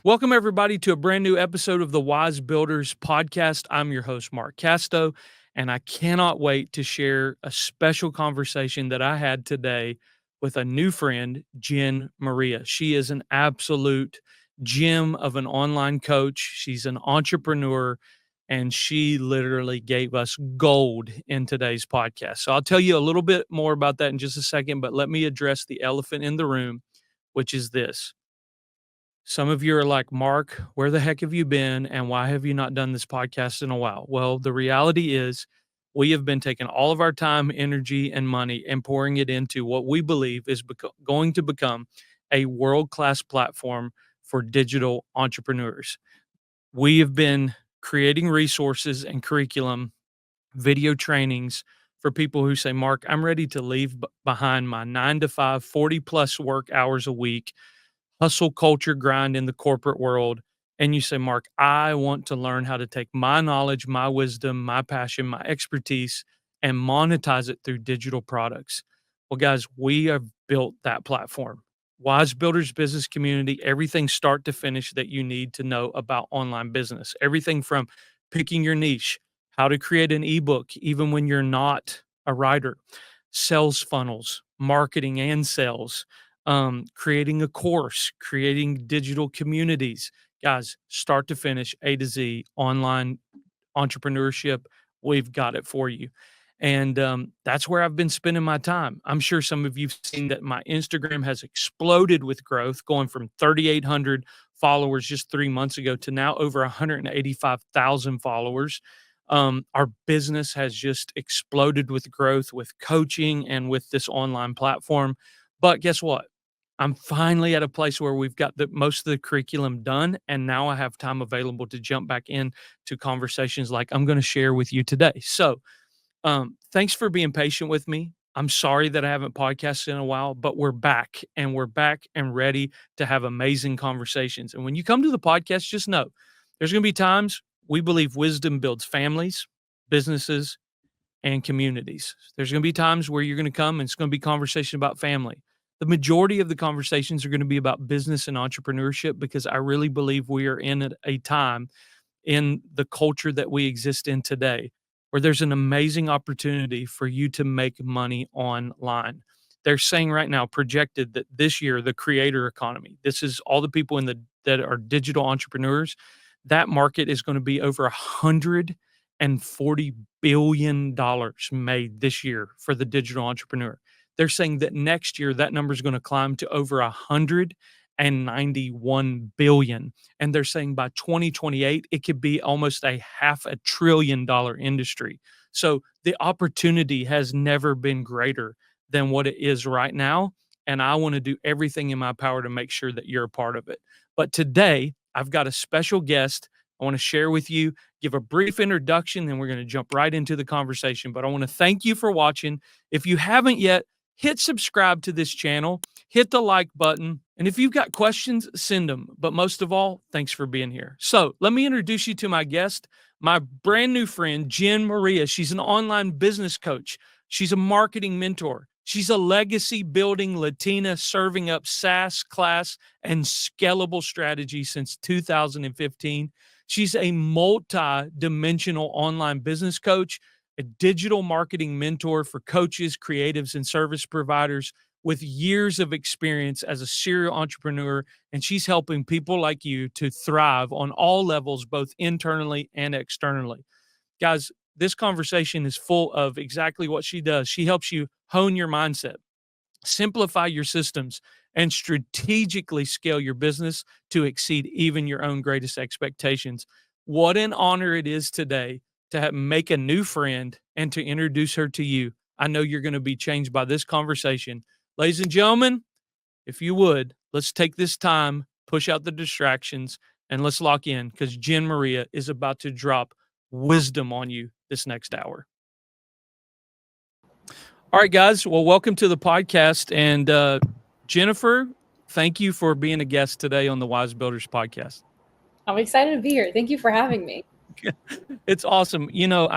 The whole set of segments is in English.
Welcome, everybody, to a brand new episode of the Wise Builders podcast. I'm your host, Mark Casto, and I cannot wait to share a special conversation that I had today with a new friend, Jen Morilla. She is an absolute gem of an online coach. She's an entrepreneur, and she literally gave us gold in today's podcast. So I'll tell you a little bit more about that in just a second, but let me address the elephant in the room, which is this. Some of you are like, Mark, where the heck have you been? And why have you not done this podcast in a while? Well, the reality is we have been taking all of our time, energy, and money and pouring it into what we believe is going to become a world-class platform for digital entrepreneurs. We have been creating resources and curriculum, video trainings for people who say, Mark, I'm ready to leave behind my 9 to 5, 40 plus work hours a week, hustle culture grind in the corporate world. And you say, Mark, I want to learn how to take my knowledge, my wisdom, my passion, my expertise, and monetize it through digital products. Well, guys, we have built that platform. Wise Builders Business Community, everything start to finish that you need to know about online business. Everything from picking your niche, how to create an ebook, even when you're not a writer, sales funnels, marketing and sales, creating a course, creating digital communities. Guys, start to finish, A to Z, online entrepreneurship, we've got it for you. And that's where I've been spending my time. I'm sure some of you've seen that my Instagram has exploded with growth, going from 3,800 followers just 3 months ago to now over 185,000 followers. Our business has just exploded with growth, with coaching and with this online platform. But guess what? I'm finally at a place where we've got most of the curriculum done, and now I have time available to jump back in to conversations like I'm going to share with you today. So, thanks for being patient with me. I'm sorry that I haven't podcasted in a while, but we're back and ready to have amazing conversations. And when you come to the podcast, just know there's going to be times we believe wisdom builds families, businesses, and communities. There's going to be times where you're going to come and it's going to be conversation about family. The majority of the conversations are going to be about business and entrepreneurship because I really believe we are in a time in the culture that we exist in today where there's an amazing opportunity for you to make money online. They're saying right now, projected that this year, the creator economy, this is all the people that are digital entrepreneurs, that market is going to be over $140 billion made this year for the digital entrepreneur. They're saying that next year that number is going to climb to over 191 billion. And they're saying by 2028, it could be almost a $500 billion industry. So the opportunity has never been greater than what it is right now. And I want to do everything in my power to make sure that you're a part of it. But today, I've got a special guest I want to share with you, give a brief introduction, then we're going to jump right into the conversation. But I want to thank you for watching. If you haven't yet, hit subscribe to this channel, hit the like button, and if you've got questions, send them. But most of all, thanks for being here. So let me introduce you to my guest, my brand new friend, Jen Morilla. She's an online business coach. She's a marketing mentor. She's a legacy building Latina serving up SaaS class and scalable strategy since 2015. She's a multi-dimensional online business coach, a digital marketing mentor for coaches, creatives, and service providers with years of experience as a serial entrepreneur. And she's helping people like you to thrive on all levels, both internally and externally. Guys, this conversation is full of exactly what she does. She helps you hone your mindset, simplify your systems, and strategically scale your business to exceed even your own greatest expectations. What an honor it is today to make a new friend and to introduce her to you. I know you're going to be changed by this conversation. Ladies and gentlemen, if you would, let's take this time, push out the distractions, and let's lock in because Jen Morilla is about to drop wisdom on you this next hour. All right, guys. Well, welcome to the podcast. And Jennifer, thank you for being a guest today on the Wise Builders podcast. I'm excited to be here. Thank you for having me. It's awesome. You know,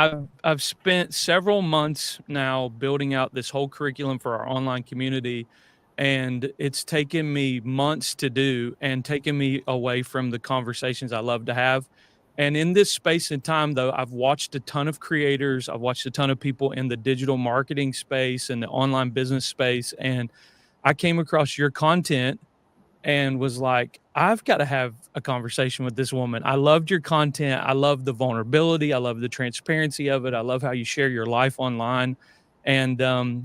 I've spent several months now building out this whole curriculum for our online community. and it's taken me months to do and taken me away from the conversations I love to have. And in this space and time, though, I've watched a ton of creators. I've watched a ton of people in the digital marketing space and the online business space. And I came across your content and was like, I've got to have a conversation with this woman. I loved your content. I love the vulnerability. I love the transparency of it. I love how you share your life online. And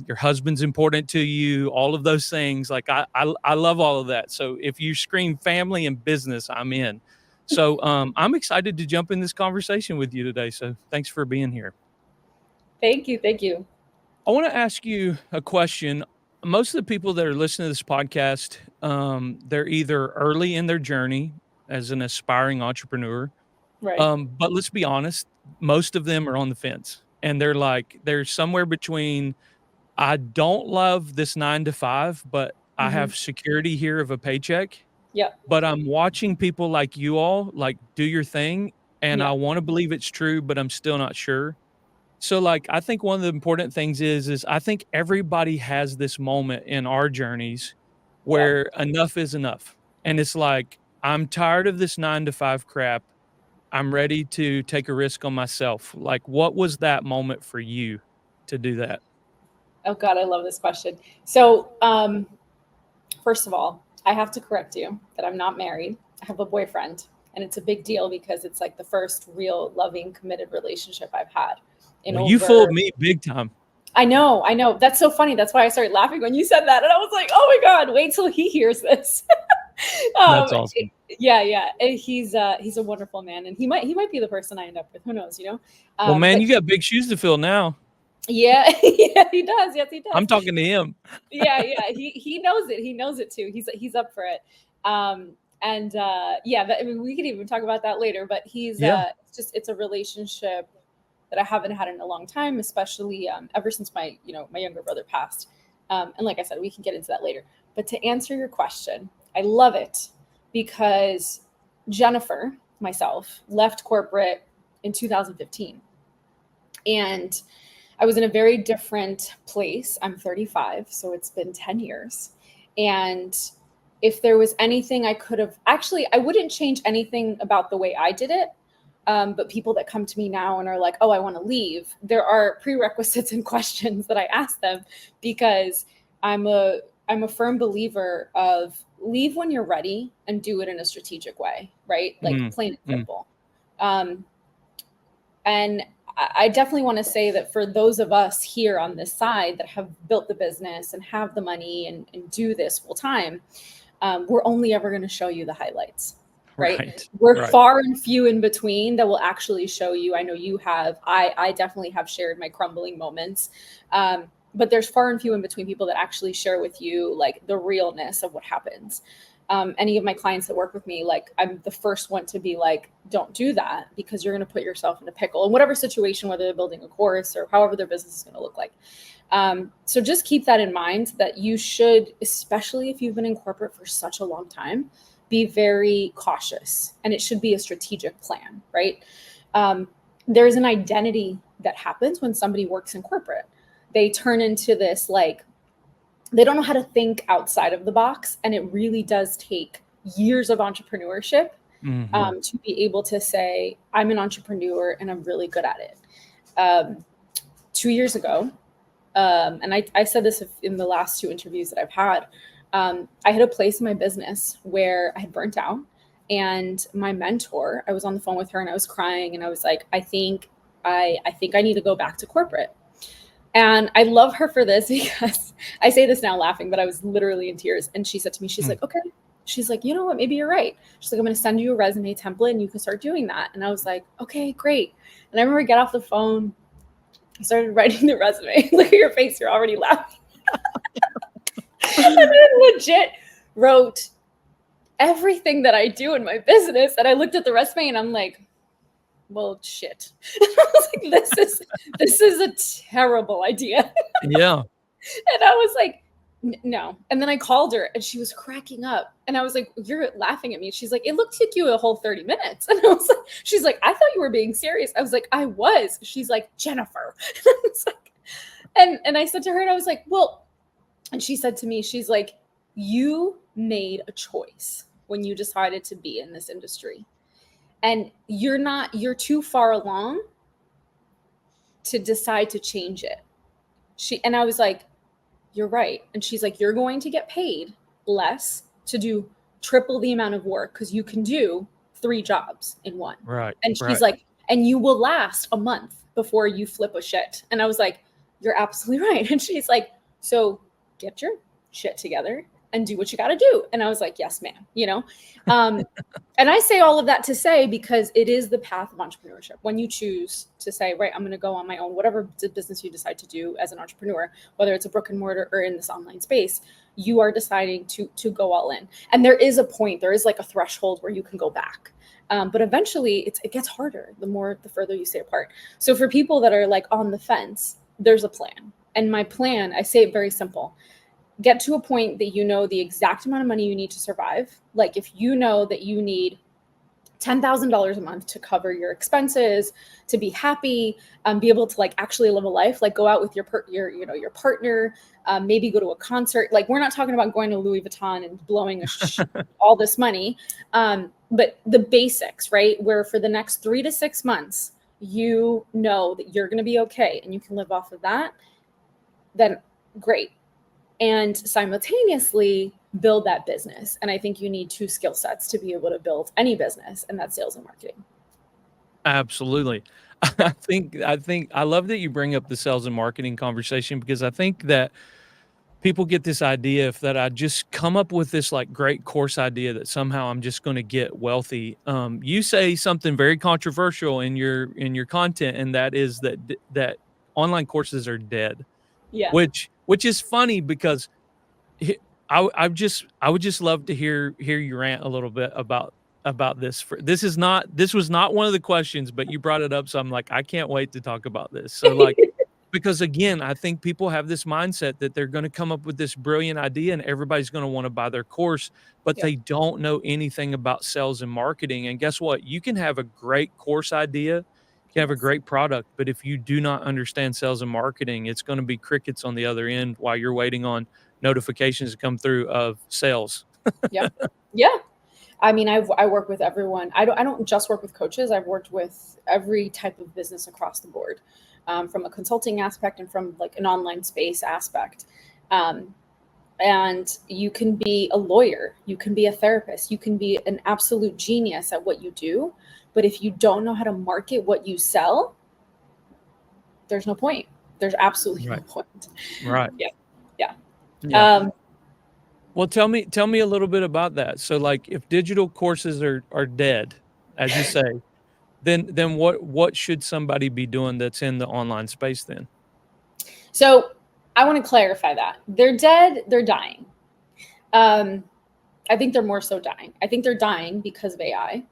your husband's important to you, all of those things. Like I love all of that. So if you scream family and business, I'm in. So I'm excited to jump in this conversation with you today. So thanks for being here. Thank you. Thank you. I want to ask you a question. Most of the people that are listening to this podcast, they're either early in their journey as an aspiring entrepreneur, Right. but let's be honest, most of them are on the fence, and they're somewhere between, I don't love this 9 to 5, but I Hmm. have security here of a paycheck. Yep. But I'm watching people like you all like do your thing, and I Yeah. want to believe it's true, but I'm still not sure. So, like, I think one of the important things is I think everybody has this moment in our journeys Yep. where enough is enough. And it's like, I'm tired of this 9 to 5 crap. I'm ready to take a risk on myself. Like, what was that moment for you to do that? Oh God, I love this question. So, first of all, I have to correct you that I'm not married. I have a boyfriend, and it's a big deal because it's like the first real loving, committed relationship I've had in Well, you fooled over. me big time. I know, I know. That's so funny. That's why I started laughing when you said that, and I was like, "Oh my God, wait till he hears this." That's um, awesome. yeah, yeah. And he's a wonderful man, and he might be the person I end up with. Who knows, you know? Well, man, But you got big shoes to fill now. yeah, yeah, he does. Yes, he does. I'm talking to him. Yeah, yeah. He knows it. He knows it too. He's up for it. And yeah, I mean, we could even talk about that later. But Yeah. it's a relationship that I haven't had in a long time, especially ever since my younger brother passed. And like I said, we can get into that later. But to answer your question, I love it because Jennifer, myself, left corporate in 2015, and I was in a very different place. I'm 35, so it's been 10 years. And if there was anything I could have, actually, I wouldn't change anything about the way I did it. But people that come to me now and are like, oh, I want to leave, there are prerequisites and questions that I ask them because I'm a firm believer of leave when you're ready and do it in a strategic way, right? Like Mm, plain and mm. simple. Um, and I definitely want to say that for those of us here on this side that have built the business and have the money and do this full time, we're only ever going to show you the highlights, right? Right. We're Right. far and few in between that will actually show you. I know you have. I definitely have shared my crumbling moments. But there's far and few in between people that actually share with you like the realness of what happens. Any of my clients that work with me, like I'm the first one to be like, don't do that because you're going to put yourself in a pickle in whatever situation, whether they're building a course or however their business is going to look like. So just keep that in mind that you should, especially if you've been in corporate for such a long time, be very cautious, and it should be a strategic plan, right? There's an identity that happens when somebody works in corporate. They turn into this like they don't know how to think outside of the box, and it really does take years of entrepreneurship Mhm. to be able to say I'm an entrepreneur and I'm really good at it. 2 years ago, and I said this in the last two interviews that I've had, I had a place in my business where I had burnt out, and my mentor, I was on the phone with her and I was crying and I was like, I think I need to go back to corporate. And I love her for this because I say this now laughing, but I was literally in tears. And she said to me, she's Mm. like, okay. She's like, you know what? Maybe you're right. She's like, I'm going to send you a resume template and you can start doing that. And I was like, okay, great. And I remember I get off the phone, I started writing the resume. Look at your face. You're already laughing. And I legit wrote everything that I do in my business. And I looked at the resume and I'm like, well, shit. I was like, this is a terrible idea. Yeah. And I was like, no. And then I called her and she was cracking up. And I was like, you're laughing at me. She's like, it took you a whole 30 minutes. And I was like, she's like, I thought you were being serious. I was like, I was. She's like, Jennifer. And I was like, and I said to her, and I was like, well, and she said to me, she's like, you made a choice when you decided to be in this industry, and you're too far along to decide to change it. And I was like, you're right. And she's like, you're going to get paid less to do triple the amount of work because you can do 3 jobs in one. Right. And she's Right. like, and you will last a month before you flip a shit. And I was like, you're absolutely right. And she's like, so get your shit together and do what you got to do. And I was like, yes, ma'am, you know? And I say all of that to say, because it is the path of entrepreneurship. When you choose to say, right, I'm going to go on my own, whatever business you decide to do as an entrepreneur, whether it's a brick and mortar or in this online space, you are deciding to go all in. And there is a point, there is like a threshold where you can go back. But eventually it gets harder the further you stay apart. So for people that are like on the fence, there's a plan. And my plan, I say it very simple. Get to a point that you know the exact amount of money you need to survive. Like if you know that you need $10,000 a month to cover your expenses, to be happy, be able to like actually live a life, like go out with your partner, maybe go to a concert. Like we're not talking about going to Louis Vuitton and blowing all this money, but the basics, right? Where for the next 3 to 6 months, you know that you're going to be okay and you can live off of that, then great. And simultaneously build that business. And I think you need 2 skill sets to be able to build any business, and that's sales and marketing. Absolutely. I think I love that you bring up the sales and marketing conversation, because I think that people get this idea if that I just come up with this like great course idea that somehow I'm just going to get wealthy. You say something very controversial in your content, and that is that online courses are dead, Yeah. which is funny because I would just love to hear you rant a little bit about this. This was not one of the questions, but you brought it up, so I'm like, I can't wait to talk about this. So like, because again, I think people have this mindset that they're going to come up with this brilliant idea and everybody's going to want to buy their course, but they don't know anything about sales and marketing. And guess what? You can have a great course idea, you can have a great product, but if you do not understand sales and marketing, it's going to be crickets on the other end while you're waiting on notifications to come through of sales. Yeah. Yeah. I mean, I work with everyone. I don't just work with coaches. I've worked with every type of business across the board, from a consulting aspect and from like an online space aspect. And you can be a lawyer, you can be a therapist, you can be an absolute genius at what you do. But if you don't know how to market what you sell, there's no point. There's absolutely no point. Right. Yeah. Yeah. Yeah. Well, tell me a little bit about that. So like if digital courses are dead, as you say, then what should somebody be doing that's in the online space then? So I want to clarify that. They're dead, they're dying. I think they're more so dying. I think they're dying because of AI.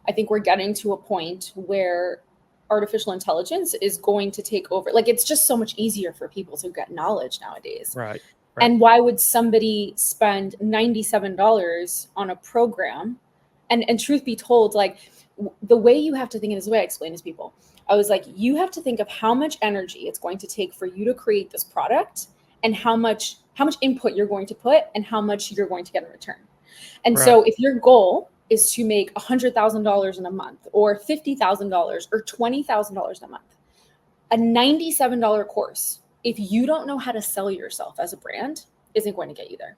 I think we're getting to a point where artificial intelligence is going to take over. Like it's just so much easier for people to get knowledge nowadays. Right. And why would somebody spend $97 on a program? And truth be told, like the way you have to think, and this is the way I explain to people, I was like, you have to think of how much energy it's going to take for you to create this product, and how much input you're going to put and how much you're going to get in return. And so if your goal is to make $100,000 in a month, or $50,000 or $20,000 in a month, a $97 course, if you don't know how to sell yourself as a brand, isn't going to get you there.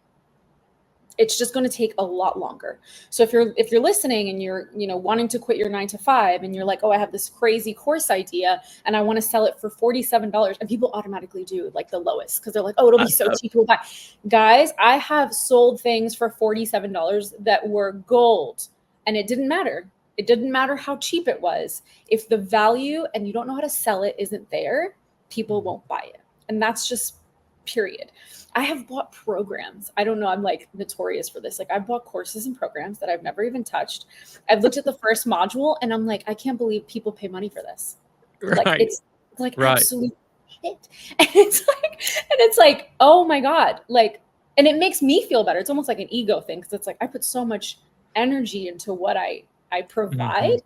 It's just going to take a lot longer. So if you're listening and you're, wanting to quit your 9 to 5 and you're like, oh, I have this crazy course idea and I want to sell it for $47, and people automatically do like the lowest because they're like, oh, it'll be so cheap. We'll buy. Guys, I have sold things for $47 that were gold, and it didn't matter. It didn't matter how cheap it was. If the value and you don't know how to sell it isn't there, people won't buy it. And that's just period. I have bought programs. I don't know. I'm like notorious for this. Like I've bought courses and programs that I've never even touched. I've looked at the first module and I'm like, I can't believe people pay money for this. Like it's like absolute shit. And it's like, oh my God. Like, and it makes me feel better. It's almost like an ego thing. Cause it's like, I put so much energy into what I provide.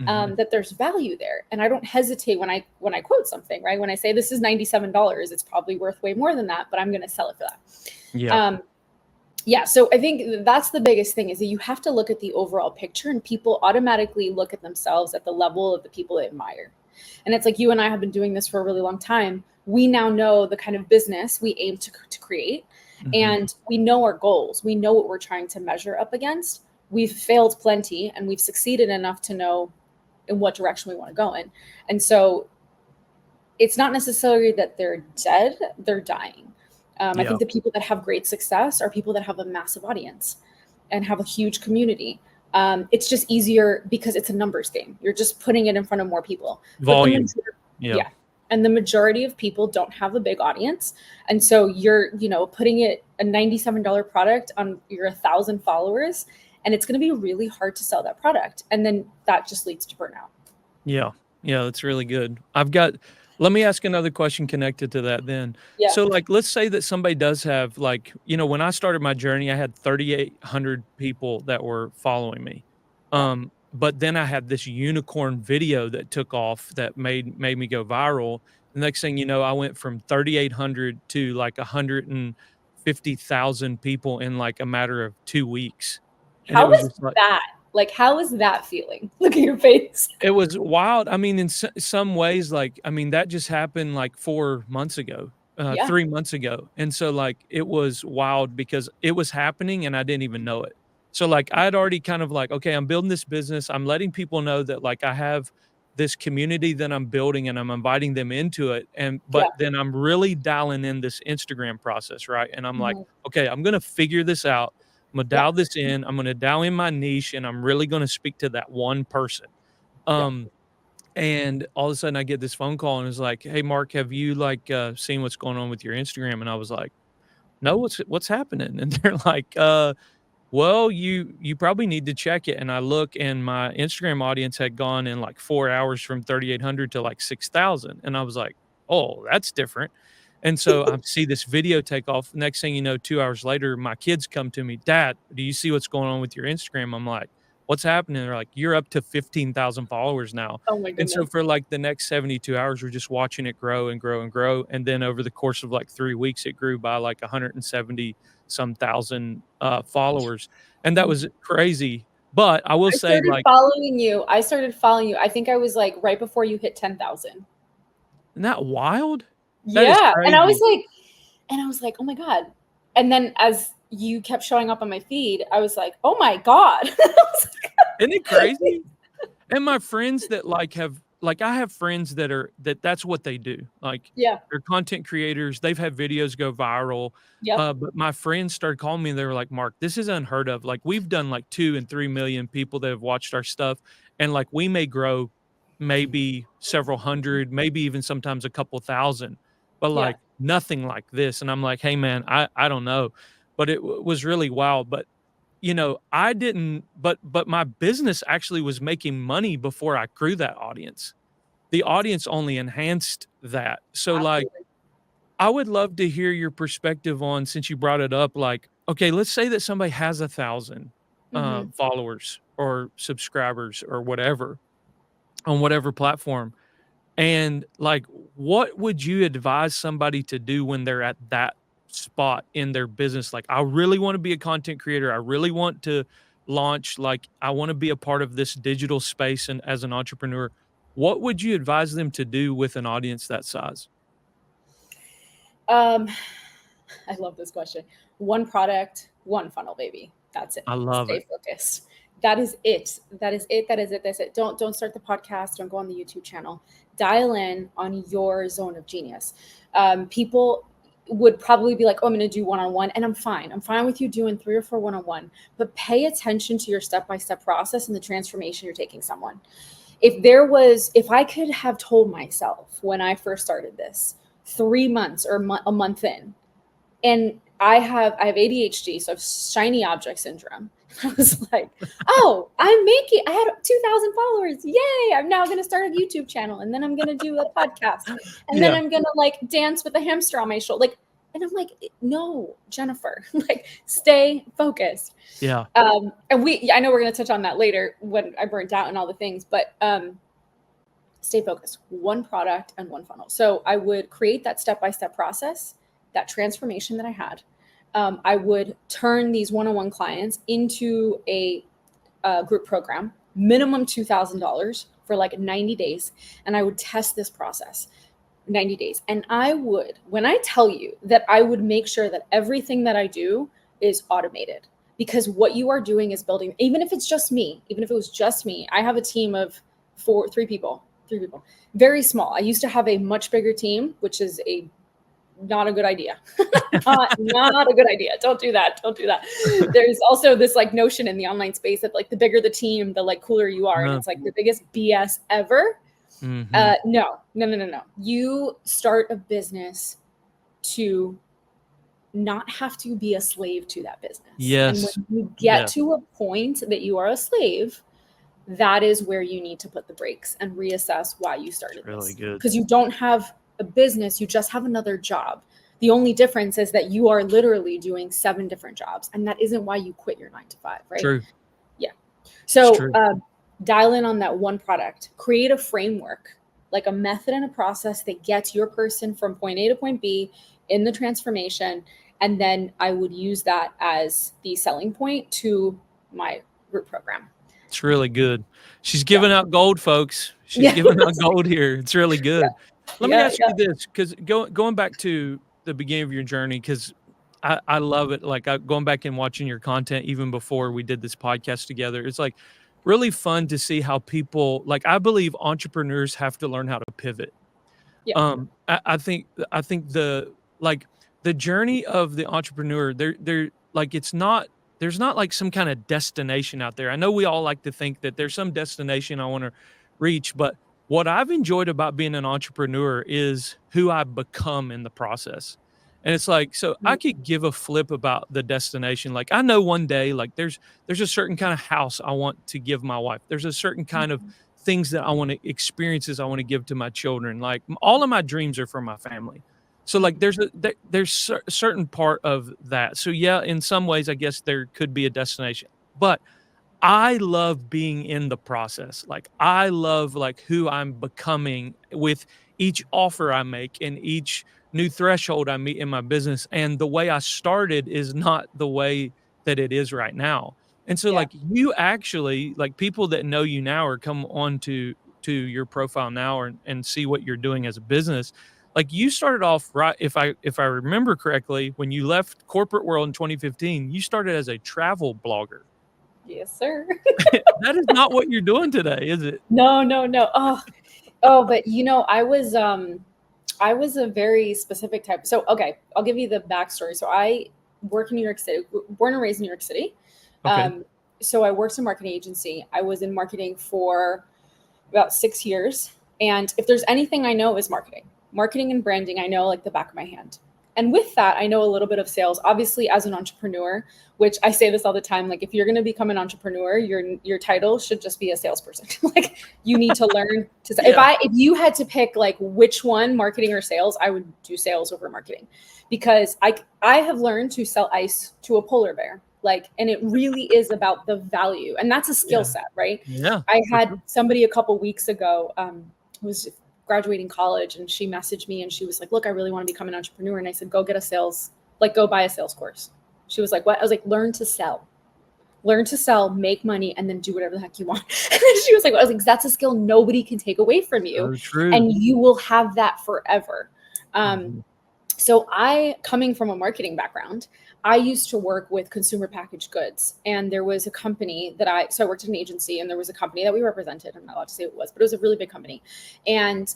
That there's value there. And I don't hesitate when I quote something, right? When I say this is $97, it's probably worth way more than that, but I'm going to sell it for that. Yeah, so I think that's the biggest thing, is that you have to look at the overall picture, and people automatically look at themselves at the level of the people they admire. And it's like, you and I have been doing this for a really long time. We now know the kind of business we aim to create, Hmm. and we know our goals. We know what we're trying to measure up against. We've failed plenty, and we've succeeded enough to know in what direction we want to go in. And so it's not necessarily that they're dead, they're dying. I Yeah. think the people that have great success are people that have a massive audience and have a huge community. It's just easier because it's a numbers game. You're just putting it in front of more people. But Volume. Yeah. yeah, and the majority of people don't have a big audience, and so you're, putting it a $97 product on your 1,000 followers, and it's going to be really hard to sell that product, and then that just leads to burnout. Yeah. Yeah, that's really good. Let me ask another question connected to that then. Yeah, So, like, let's say that somebody does have, like, when I started my journey, I had 3,800 people that were following me. yeah. But then I had this unicorn video that took off that made me go viral. The next thing you know, I went from 3,800 to like 150,000 people in like a matter of 2 weeks. And it How was is just like, that? Like, how is that feeling? Look at your face. it was wild. I mean, in some ways, like, I mean, that just happened like 4 months ago, Yeah, 3 months ago, and so, like, it was wild because it was happening and I didn't even know it. So, like, I'd already kind of like, "Okay, I'm building this business, I'm letting people know that, like, I have this community that I'm building and I'm inviting them into it," but yeah. then I'm really dialing in this Instagram process, right? And I'm like, Mhm. "Okay, I'm gonna figure this out. Imma Yeah, dial this in, I'm gonna dial in my niche, and I'm really gonna speak to that one person." yeah. Um, and all of a sudden I get this phone call and it's like, "Hey, Mark, have you like, seen what's going on with your Instagram?" And I was like, "No, what's happening?" And they're like, well, you probably need to check it." And I look and my Instagram audience had gone in like 4 hours from 3,800 to like 6,000. And I was like, "Oh, that's different." And so I see this video take off. Next thing you know, 2 hours later, my kids come to me, "Dad, do you see what's going on with your Instagram?" I'm like, "What's happening?" They're like, "You're up to 15,000 followers now." Oh my And so goodness. for like the next 72 hours, we're just watching it grow and grow and grow. And then over the course of like 3 weeks, it grew by like 170 some thousand followers. And that was Mhm. crazy. But I will I say, started like, following you. I started following you. I think I was like right before you hit 10,000. isn't that wild? That is Yeah, crazy. and I was like, "Oh my God." And then as you kept showing up on my feed, I was like, "Oh my God." I was Isn't it like, crazy? And my friends that, like, have like, I have friends that's what they do, like, yeah, they're content creators, they've had videos go viral, yep, but my friends started calling me and they were like, "Mark, this is unheard of." Like, we've done, like, 2 and 3 million people that have watched our stuff, and, like, we may grow maybe several hundred, maybe even sometimes a couple thousand, but, yeah. like, nothing like this, and I'm like, "Hey, man, I don't know." But it was really wild, but I didn't but my business actually was making money before I grew that audience. The audience only enhanced that. So, like, Absolutely. I would love to hear your perspective on, since you brought it up, like, okay, let's say that somebody has 1,000, Mhm. followers or subscribers or whatever on whatever platform. And, like, what would you advise somebody to do when they're at that spot in their business? Like, I really wanna be a content creator. I really want to launch, like, I wanna be a part of this digital space and as an entrepreneur. What would you advise them to do with an audience that size? Um, I love this question. One product, one funnel, baby. That's it. I love it. Stay focused. That is it. That is it. That is it. That's it. Don't start the podcast. Don't go on the YouTube channel. Dial in on your zone of genius. People would probably be like, "Oh, I'm going to do one-on-one," and I'm fine. I'm fine with you doing 3 or 4 one-on-one, but pay attention to your step-by-step process and the transformation you're taking someone. If I could have told myself when I first started this, 3 months or a month in, and I have ADHD, so I have shiny object syndrome. I was like, "Oh, I had 2,000 followers. Yay. I'm now going to start a YouTube channel, and then I'm going to do a podcast, and then Yeah, I'm going to like dance with a hamster on my shoulder." Like, and I'm like, "No, Jennifer, like stay focused." yeah, And I know we're going to touch on that later when I burnt out and all the things, but stay focused, one product and one funnel. So I would create that step-by-step process, that transformation that I had. I would turn these one-on-one clients into a group program, minimum $2,000 for like 90 days. And I would test this process 90 days. And I would, when I tell you that I would make sure that everything that I do is automated, because what you are doing is building, even if it's just me, even if it was just me, I have a team of three people, very small. I used to have a much bigger team, which is not a good idea. not a good idea. Don't do that. There's also this like notion in the online space that like the bigger the team, the like cooler you are. And it's like the biggest BS ever. No. You start a business to not have to be a slave to that business. Yes. And when you get to a point that you are a slave, that is where you need to put the brakes and reassess why you started Really this. good. Because you don't have a business, you just have another job. The only difference is that you are literally doing 7 different jobs, and that isn't why you quit your 9 to 5, right? True. Yeah. So dial in on that one product, create a framework, like a method and a process that gets your person from point A to point B in the transformation. And then I would use that as the selling point to my group program. It's really good. She's giving out gold, folks. She's giving out gold here. It's really good. Let me ask you this, because going back to the beginning of your journey, because I love it. Like going back and watching your content even before we did this podcast together, it's like really fun to see how people, like, I believe entrepreneurs have to learn how to pivot. I think the journey of the entrepreneur, they're like, there's not like some kind of destination out there. I know we all like to think that there's some destination I want to reach, but what I've enjoyed about being an entrepreneur is who I become in the process. And it's like, so I could give a flip about the destination. Like I know one day, like there's a certain kind of house I want to give my wife. There's a certain kind of things that I want to experiences I want to give to my children. Like all of my dreams are for my family. So like there's a certain part of that. So yeah, in some ways, I guess there could be a destination, but I love being in the process. Like I love like who I'm becoming with each offer I make and each new threshold I meet in my business. And the way I started is not the way that it is right now. And so like you actually, like people that know you now or come on to your profile now and see what you're doing as a business. Like you started off right, if I remember correctly, when you left corporate world in 2015, you started as a travel blogger. Yes, sir. That is not what you're doing today, is it? No. But you know, I was a very specific type. So, okay, I'll give you the backstory. So I work in New York City, born and raised in New York City. Okay. So I worked in a marketing agency. I was in marketing for about 6 years. And if there's anything I know is marketing and branding, I know like the back of my hand. And with that, I know a little bit of sales, obviously as an entrepreneur, which I say this all the time. Like if you're going to become an entrepreneur, your title should just be a salesperson. Like you need to learn to sell. If you had to pick like which one, marketing or sales, I would do sales over marketing, because I have learned to sell ice to a polar bear. Like, and it really is about the value, and that's a skill set, right? Yeah. I had somebody a couple weeks ago, who was graduating college, and she messaged me and she was like, look, I really want to become an entrepreneur. And I said, go buy a sales course. She was like, what? I was like, learn to sell, make money, and then do whatever the heck you want. And then she was like, I was like, that's a skill nobody can take away from you. True. And you will have that forever. So coming from a marketing background, I used to work with consumer packaged goods, and there was a company I worked at an agency, and there was a company that we represented. I'm not allowed to say what it was, but it was a really big company. And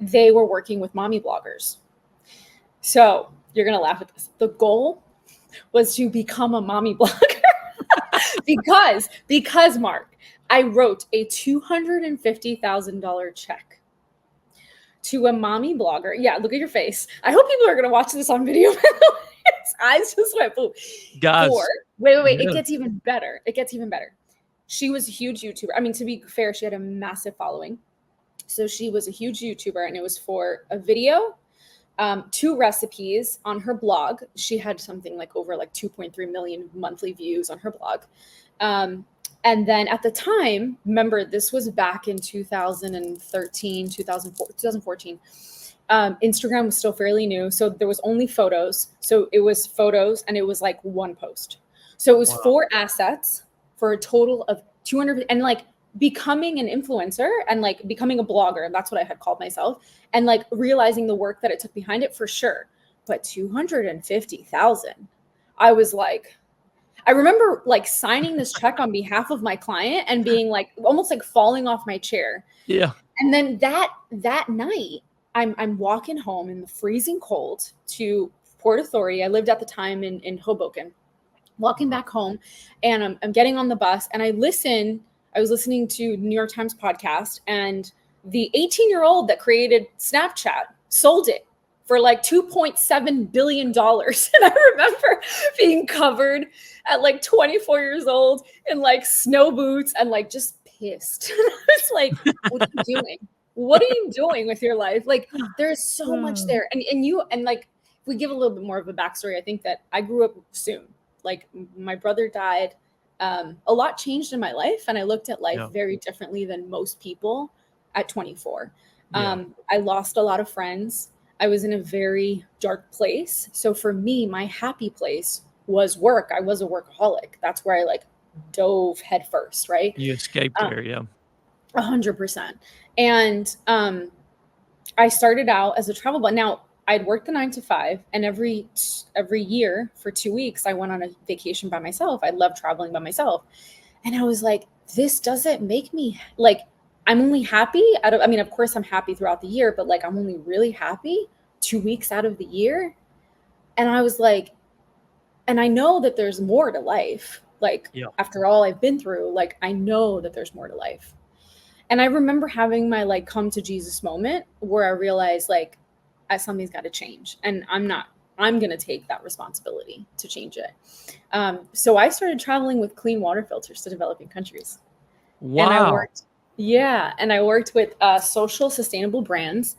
they were working with mommy bloggers. So you're going to laugh at this. The goal was to become a mommy blogger because Mark, I wrote a $250,000 check to a mommy blogger. Yeah, look at your face. I hope people are going to watch this on video. His eyes just went boom. Guys, wait. It gets even better. She was a huge YouTuber. I mean, to be fair, she had a massive following. So she was a huge YouTuber, and it was for a video, 2 recipes on her blog. She had something like over like 2.3 million monthly views on her blog. And then at the time, remember, this was back in 2013, 2014. Instagram was still fairly new. So there was only photos. So it was photos and it was like one post. So it was 4 assets for a total of 200, and like becoming an influencer and like becoming a blogger. And that's what I had called myself, and like realizing the work that it took behind it, for sure. But 250,000, I was like, I remember like signing this check on behalf of my client and being like, almost like falling off my chair. Yeah. And then that night, I'm walking home in the freezing cold to Port Authority. I lived at the time in Hoboken. Walking back home, and I'm getting on the bus, and I was listening to New York Times podcast, and the 18-year-old that created Snapchat sold it for like $2.7 billion. And I remember being covered at like 24 years old in like snow boots and like just pissed. And I was like, what are you doing? What are you doing with your life? Like, there's so much there. And like, if we give a little bit more of a backstory, I think that I grew up soon. Like, my brother died. A lot changed in my life, and I looked at life very differently than most people at 24. I lost a lot of friends. I was in a very dark place. So for me, my happy place was work. I was a workaholic. That's where I like dove headfirst, right? You escaped there, yeah. 100%. And I started out as a travel blogger. Now, I'd worked the 9 to 5, and every year for 2 weeks, I went on a vacation by myself. I love traveling by myself. And I was like, this doesn't make me like, I'm only happy I mean, of course I'm happy throughout the year, but like, I'm only really happy 2 weeks out of the year. And I was like, and I know that there's more to life. Like, after all I've been through, like, I know that there's more to life. And I remember having my like come to Jesus moment where I realized like, something's got to change, and I'm going to take that responsibility to change it. So I started traveling with clean water filters to developing countries. Wow. And I worked with social sustainable brands.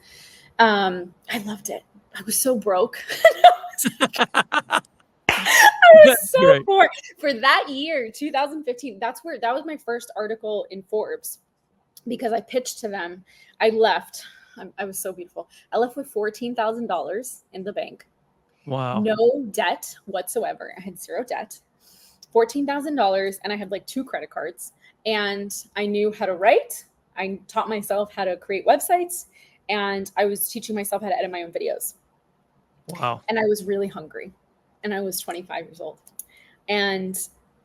I loved it. I was so broke. I was so poor. For that year, 2015, that was my first article in Forbes, because I pitched to them. I left. I was so beautiful. I left with $14,000 in the bank. Wow. No debt whatsoever. I had zero debt. $14,000, and I had like 2 credit cards, and I knew how to write. I taught myself how to create websites, and I was teaching myself how to edit my own videos. Wow. And I was really hungry, and I was 25 years old. And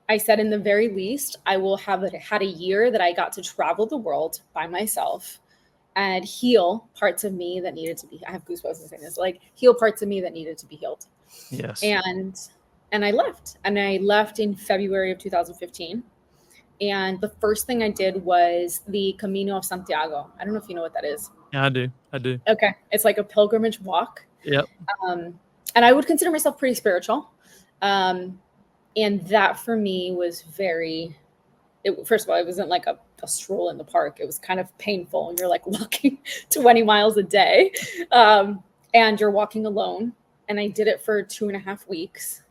I said, in the very least, I will have had a year that I got to travel the world by myself and heal parts of me that needed to be, I have goosebumps saying this, like heal parts of me that needed to be healed. Yes. And I left in February of 2015. And the first thing I did was the Camino of Santiago. I don't know if you know what that is. Yeah, I do. Okay. It's like a pilgrimage walk. Yep. And I would consider myself pretty spiritual. And that for me was first of all, it wasn't like a stroll in the park. It was kind of painful. You're like walking 20 miles a day, and you're walking alone. And I did it for 2.5 weeks.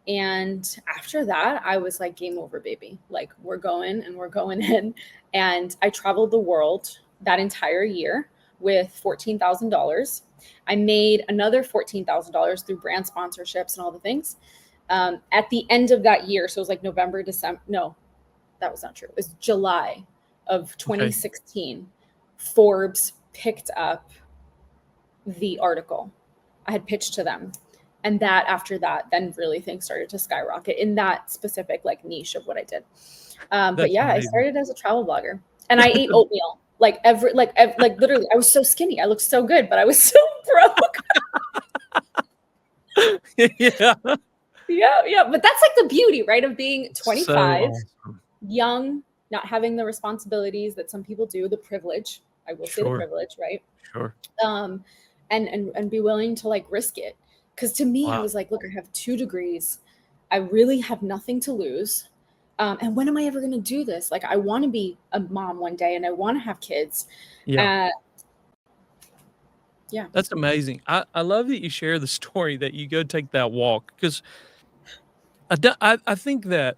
And after that, I was like, game over, baby. Like, we're going in. And I traveled the world that entire year with $14,000. I made another $14,000 through brand sponsorships and all the things. At the end of that year, so it was like November, December. No, that was not true. It was July of 2016. Okay. Forbes picked up the article. I had pitched to them. And that after that, then really things started to skyrocket in that specific like niche of what I did. But yeah, amazing. I started as a travel blogger, and I ate oatmeal like literally. I was so skinny. I looked so good, but I was so broke. Yeah. Yeah. But that's like the beauty, right, of being 25, so awesome. Young, not having the responsibilities that some people do, the privilege. I will say the privilege, right? Sure. And be willing to like risk it. Because to me, I was like, look, I have 2 degrees. I really have nothing to lose. And when am I ever going to do this? Like, I want to be a mom one day, and I want to have kids. Yeah. That's amazing. I love that you share the story that you go take that walk, because I think that,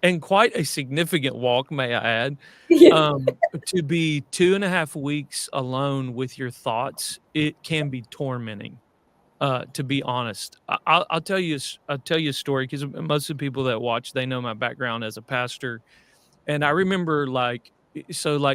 and quite a significant walk, may I add, Yeah. to be 2.5 weeks alone with your thoughts, it can be tormenting, to be honest. I'll tell you I'll tell you a story because most of the people that watch, they know my background as a pastor. And I remember like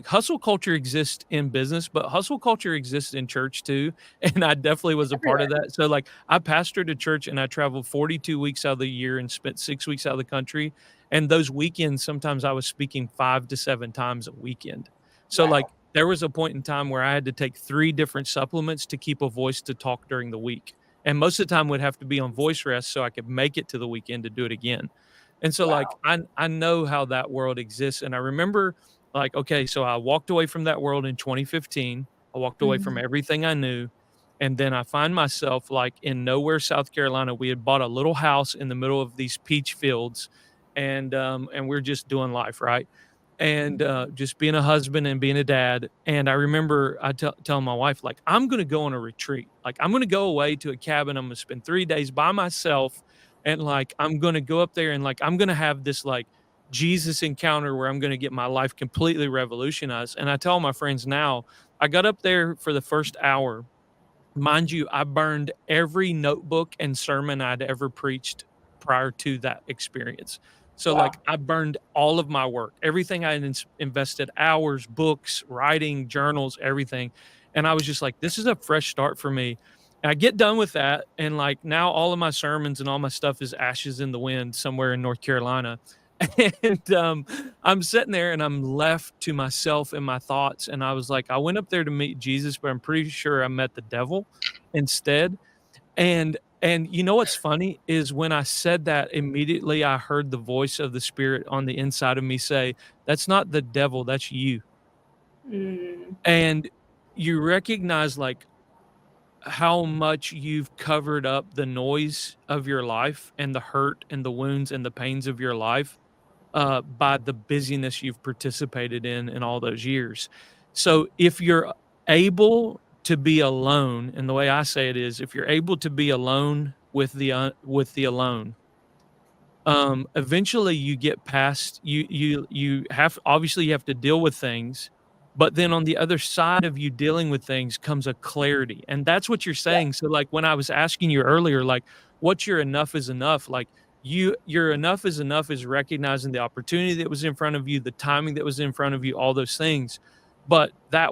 hustle culture exists in business, but hustle culture exists in church too. And I definitely was a part of Everywhere. that. So like I pastored a church and I traveled 42 weeks out of the year and spent 6 weeks out of the country. And those weekends, sometimes I was speaking 5 to 7 times a weekend. So like Wow. there was a point in time where I had to take 3 different supplements to keep a voice to talk during the week. And most of the time would have to be on voice rest so I could make it to the weekend to do it again. And so, like, Wow. I know how that world exists, and I remember, like, okay, so I walked away from that world in 2015. I walked away from Mhm. everything I knew, and then I find myself, like, in nowhere, South Carolina. We had bought a little house in the middle of these peach fields, and we're just doing life, right? And, just being a husband and being a dad, and I remember telling my wife, like, "I'm gonna go on a retreat, like, I'm gonna go away to a cabin, I'm gonna spend 3 days by myself, and, like, I'm gonna go up there and, like, I'm gonna have this, like, Jesus encounter where I'm gonna get my life completely revolutionized." And I tell my friends now, I got up there for the first hour. Mind you, I burned every notebook and sermon I'd ever preached prior to that experience. So, like, Wow. I burned all of my work, everything I had invested hours, books, writing, journals, everything. And I was just like, this is a fresh start for me. And I get done with that. And like now all of my sermons and all my stuff is ashes in the wind somewhere in North Carolina. And I'm sitting there and I'm left to myself and my thoughts. And I was like, I went up there to meet Jesus, but I'm pretty sure I met the devil instead. And you know what's funny is when I said that, immediately I heard the voice of the spirit on the inside of me say, "That's not the devil, that's you." Mm. And you recognize like how much you've covered up the noise of your life and the hurt and the wounds and the pains of your life by the busyness you've participated in all those years. So if you're able to be alone, and the way I say it is, if you're able to be alone with the alone, eventually you get past you have obviously you have to deal with things, but then on the other side of you dealing with things comes a clarity, and that's what you're Yeah. saying. So, like, when I was asking you earlier, like, what's your enough is enough, like, your enough is recognizing the opportunity that was in front of you, the timing that was in front of you, all those things, but that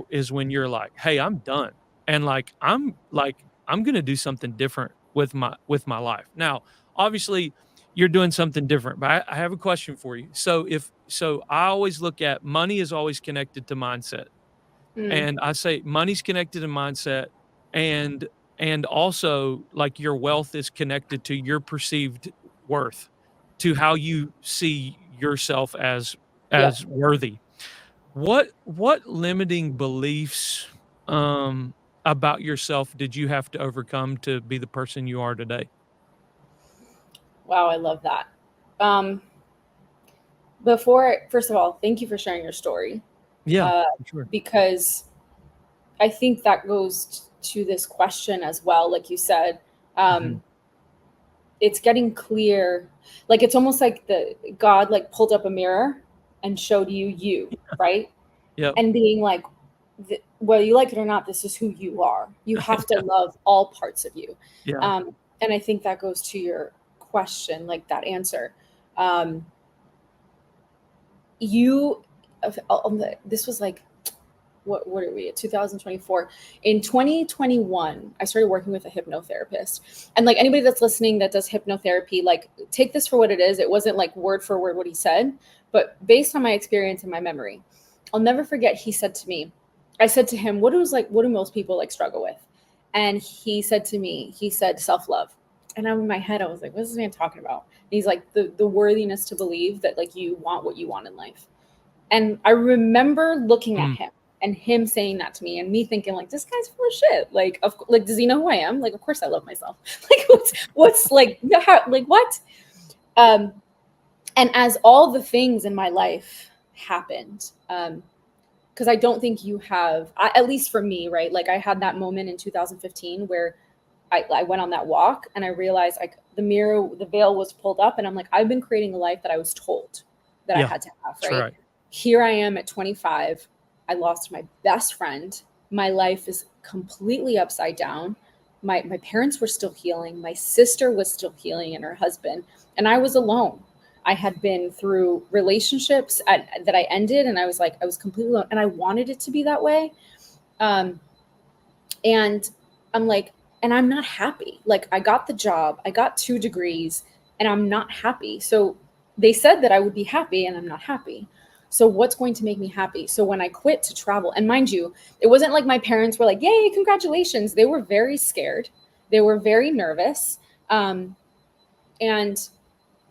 is when you're like, "Hey, I'm done," and, I'm gonna do something different with my life. Now, obviously you're doing something different. But I have a question for you. So I always look at money is always connected to mindset. Mm. And I say money's connected to mindset and and also like your wealth is connected to your perceived worth, to how you see yourself Yeah. as worthy. What limiting beliefs about yourself did you have to overcome to be the person you are today? Wow, I love that. Um, first of all, thank you for sharing your story. Yeah, Uh, for sure. because I think that goes to this question as well. Like you said, Mhm. um, it's getting clear. Like it's almost like the God like pulled up a mirror and showed you, right? Yep. And being like, whether you like it or not, this is who you are. You have to love all parts of you. Yeah. And I think that goes to your question, like that answer. Um, you, this was like what are we at 2024. In 2021 I started working with a hypnotherapist, and like anybody that's listening that does hypnotherapy, like take this for what it is. It wasn't like word for word what he said, but based on my experience and my memory, I'll never forget he said to me, I said to him, what do most people like struggle with? And he said to me, he said self-love. And I'm in my head, I was like, what is this man talking about? And he's like, the worthiness to believe that like you want what you want in life. And I remember looking at Mm. him and him saying that to me and me thinking like, this guy's full of shit. Like, like, does he know who I am? Like, of course I love myself. Like, what's like, like what? Um, and as all the things in my life happened, because I don't think you have, at least for me, right? Like I had that moment in 2015 where I went on that walk and I realized like the veil was pulled up, and I'm like, I've been creating a life that I was told that I Yeah, had to have, that's right? right. Here I am at 25. I lost my best friend. My life is completely upside down. My parents were still healing. My sister was still healing and her husband, and I was alone. I had been through relationships that I ended, and I was like, I was completely alone, and I wanted it to be that way. Um, and I'm like, and I'm not happy. Like, I got the job, I got 2 degrees, and I'm not happy. So they said that I would be happy, and I'm not happy. So what's going to make me happy? So when I quit to travel, and mind you, it wasn't like my parents were like, yay, congratulations. They were very scared. They were very nervous. And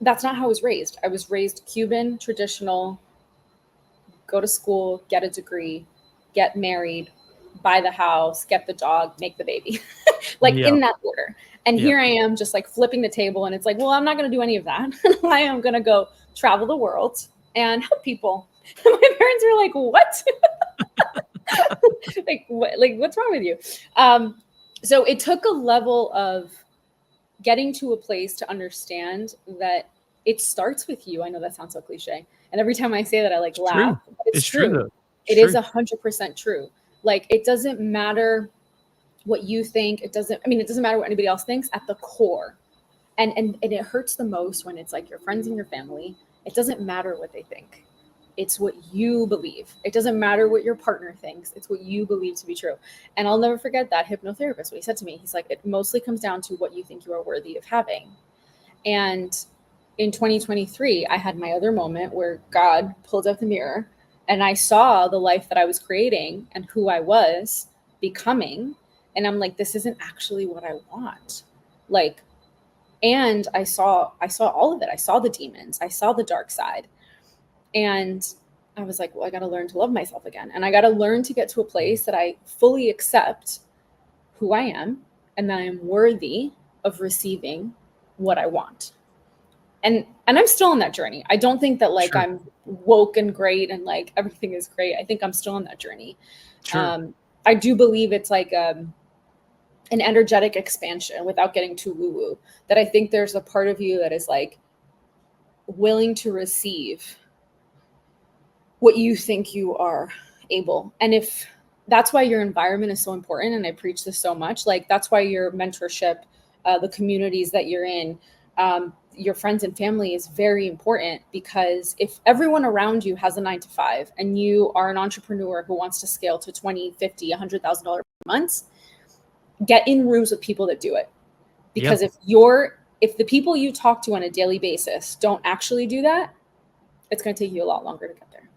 that's not how I was raised. I was raised Cuban, traditional, go to school, get a degree, get married, buy the house, get the dog, make the baby, like Yeah, in that order. And yeah, here I am just like flipping the table. And it's like, well, I'm not going to do any of that. I am going to go travel the world and help people. My parents were like, what? Like, what? Like, what's wrong with you? So it took a level of getting to a place to understand that it starts with you. I know that sounds so cliche. And every time I say that, I like it's true. laugh, but it's It's true true. though. It's It is true. 100% true. Like, it doesn't matter what you think. It doesn't matter what anybody else thinks at the core. And it hurts the most when it's like your friends and your family. It doesn't matter what they think. It's what you believe. It doesn't matter what your partner thinks. It's what you believe to be true. And I'll never forget that hypnotherapist, what he said to me. He's like, it mostly comes down to what you think you are worthy of having. And in 2023, I had my other moment where God pulled up the mirror and I saw the life that I was creating and who I was becoming. And I'm like, this isn't actually what I want. Like, and I saw all of it. I saw the demons. I saw the dark side. And I was like, well, I got to learn to love myself again. And I got to learn to get to a place that I fully accept who I am and that I am worthy of receiving what I want. And I'm still on that journey. I don't think that like Sure, I'm woke and great and like everything is great. I think I'm still on that journey. sure. I do believe it's like an energetic expansion without getting too woo woo. That I think there's a part of you that is like willing to receive what you think you are able. And if that's why your environment is so important, and I preach this so much, like that's why your mentorship, the communities that you're in, your friends and family is very important, because if everyone around you has a 9 to 5 and you are an entrepreneur who wants to scale to 20, 50, $100,000 months, get in rooms with people that do it. Yeah. Because if the people you talk to on a daily basis don't actually do that, it's going to take you a lot longer to get there.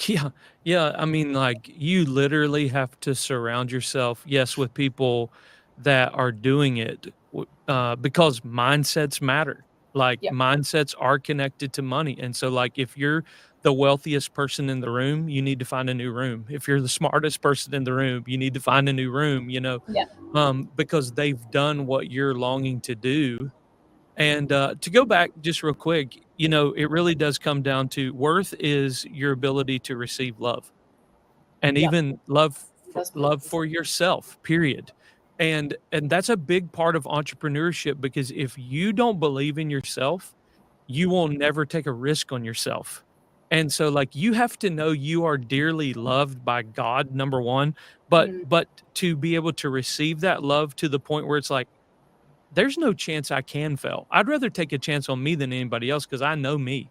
Yeah, yeah, I mean, like, you literally have to surround yourself, yes, with people that are doing it, because mindsets matter. Like, Yeah. mindsets are connected to money, and so, like, if you're the wealthiest person in the room, you need to find a new room. If you're the smartest person in the room, you need to find a new room, Yeah. because they've done what you're longing to do. And, to go back just real quick, it really does come down to worth is your ability to receive love, and Yep. even love It for does come down to yourself, period. And that's a big part of entrepreneurship, because if you don't believe in yourself, you will never take a risk on yourself. And so, like, you have to know you are dearly loved by God, number 1, but mm, to be able to receive that love to the point where it's like, there's no chance I can fail. I'd rather take a chance on me than anybody else, because I know me.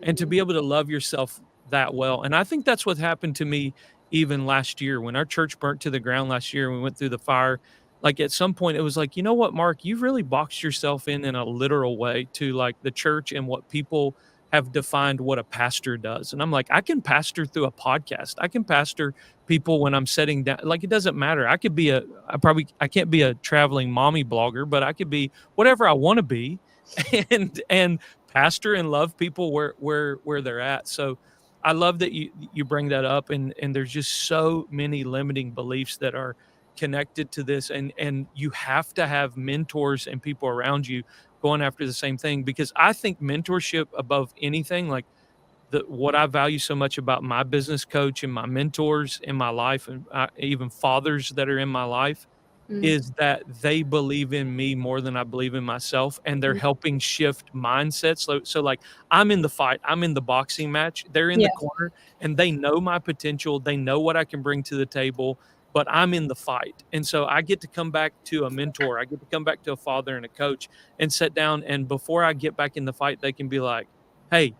And to mhm, be able to love yourself that well, and I think that's what happened to me even last year when our church burnt to the ground last year and we went through the fire. Like, at some point, it was like, "You know what, Mark? You've really boxed yourself in a literal way to, like, the church and what people have defined what a pastor does." And I'm like, "I can pastor through a podcast. I can pastor people when I'm sitting down." Like, it doesn't matter. I can't be a traveling mommy blogger, but I could be whatever I wanna be, and pastor and love people where they're at. So I love that you bring that up, and there's just so many limiting beliefs that are connected to this, and you have to have mentors and people around you going after the same thing, because I think mentorship above anything, like, what I value so much about my business coach and my mentors in my life, and even fathers that are in my life, is that they believe in me more than I believe in myself, and they're helping shift mindsets. So like I'm in the fight, I'm in the boxing match, they're in the Yeah. corner, and they know my potential, they know what I can bring to the table, but I'm in the fight. And so I get to come back to a mentor, I get to come back to a father and a coach and sit down, and before I get back in the fight, they can be like, "Hey,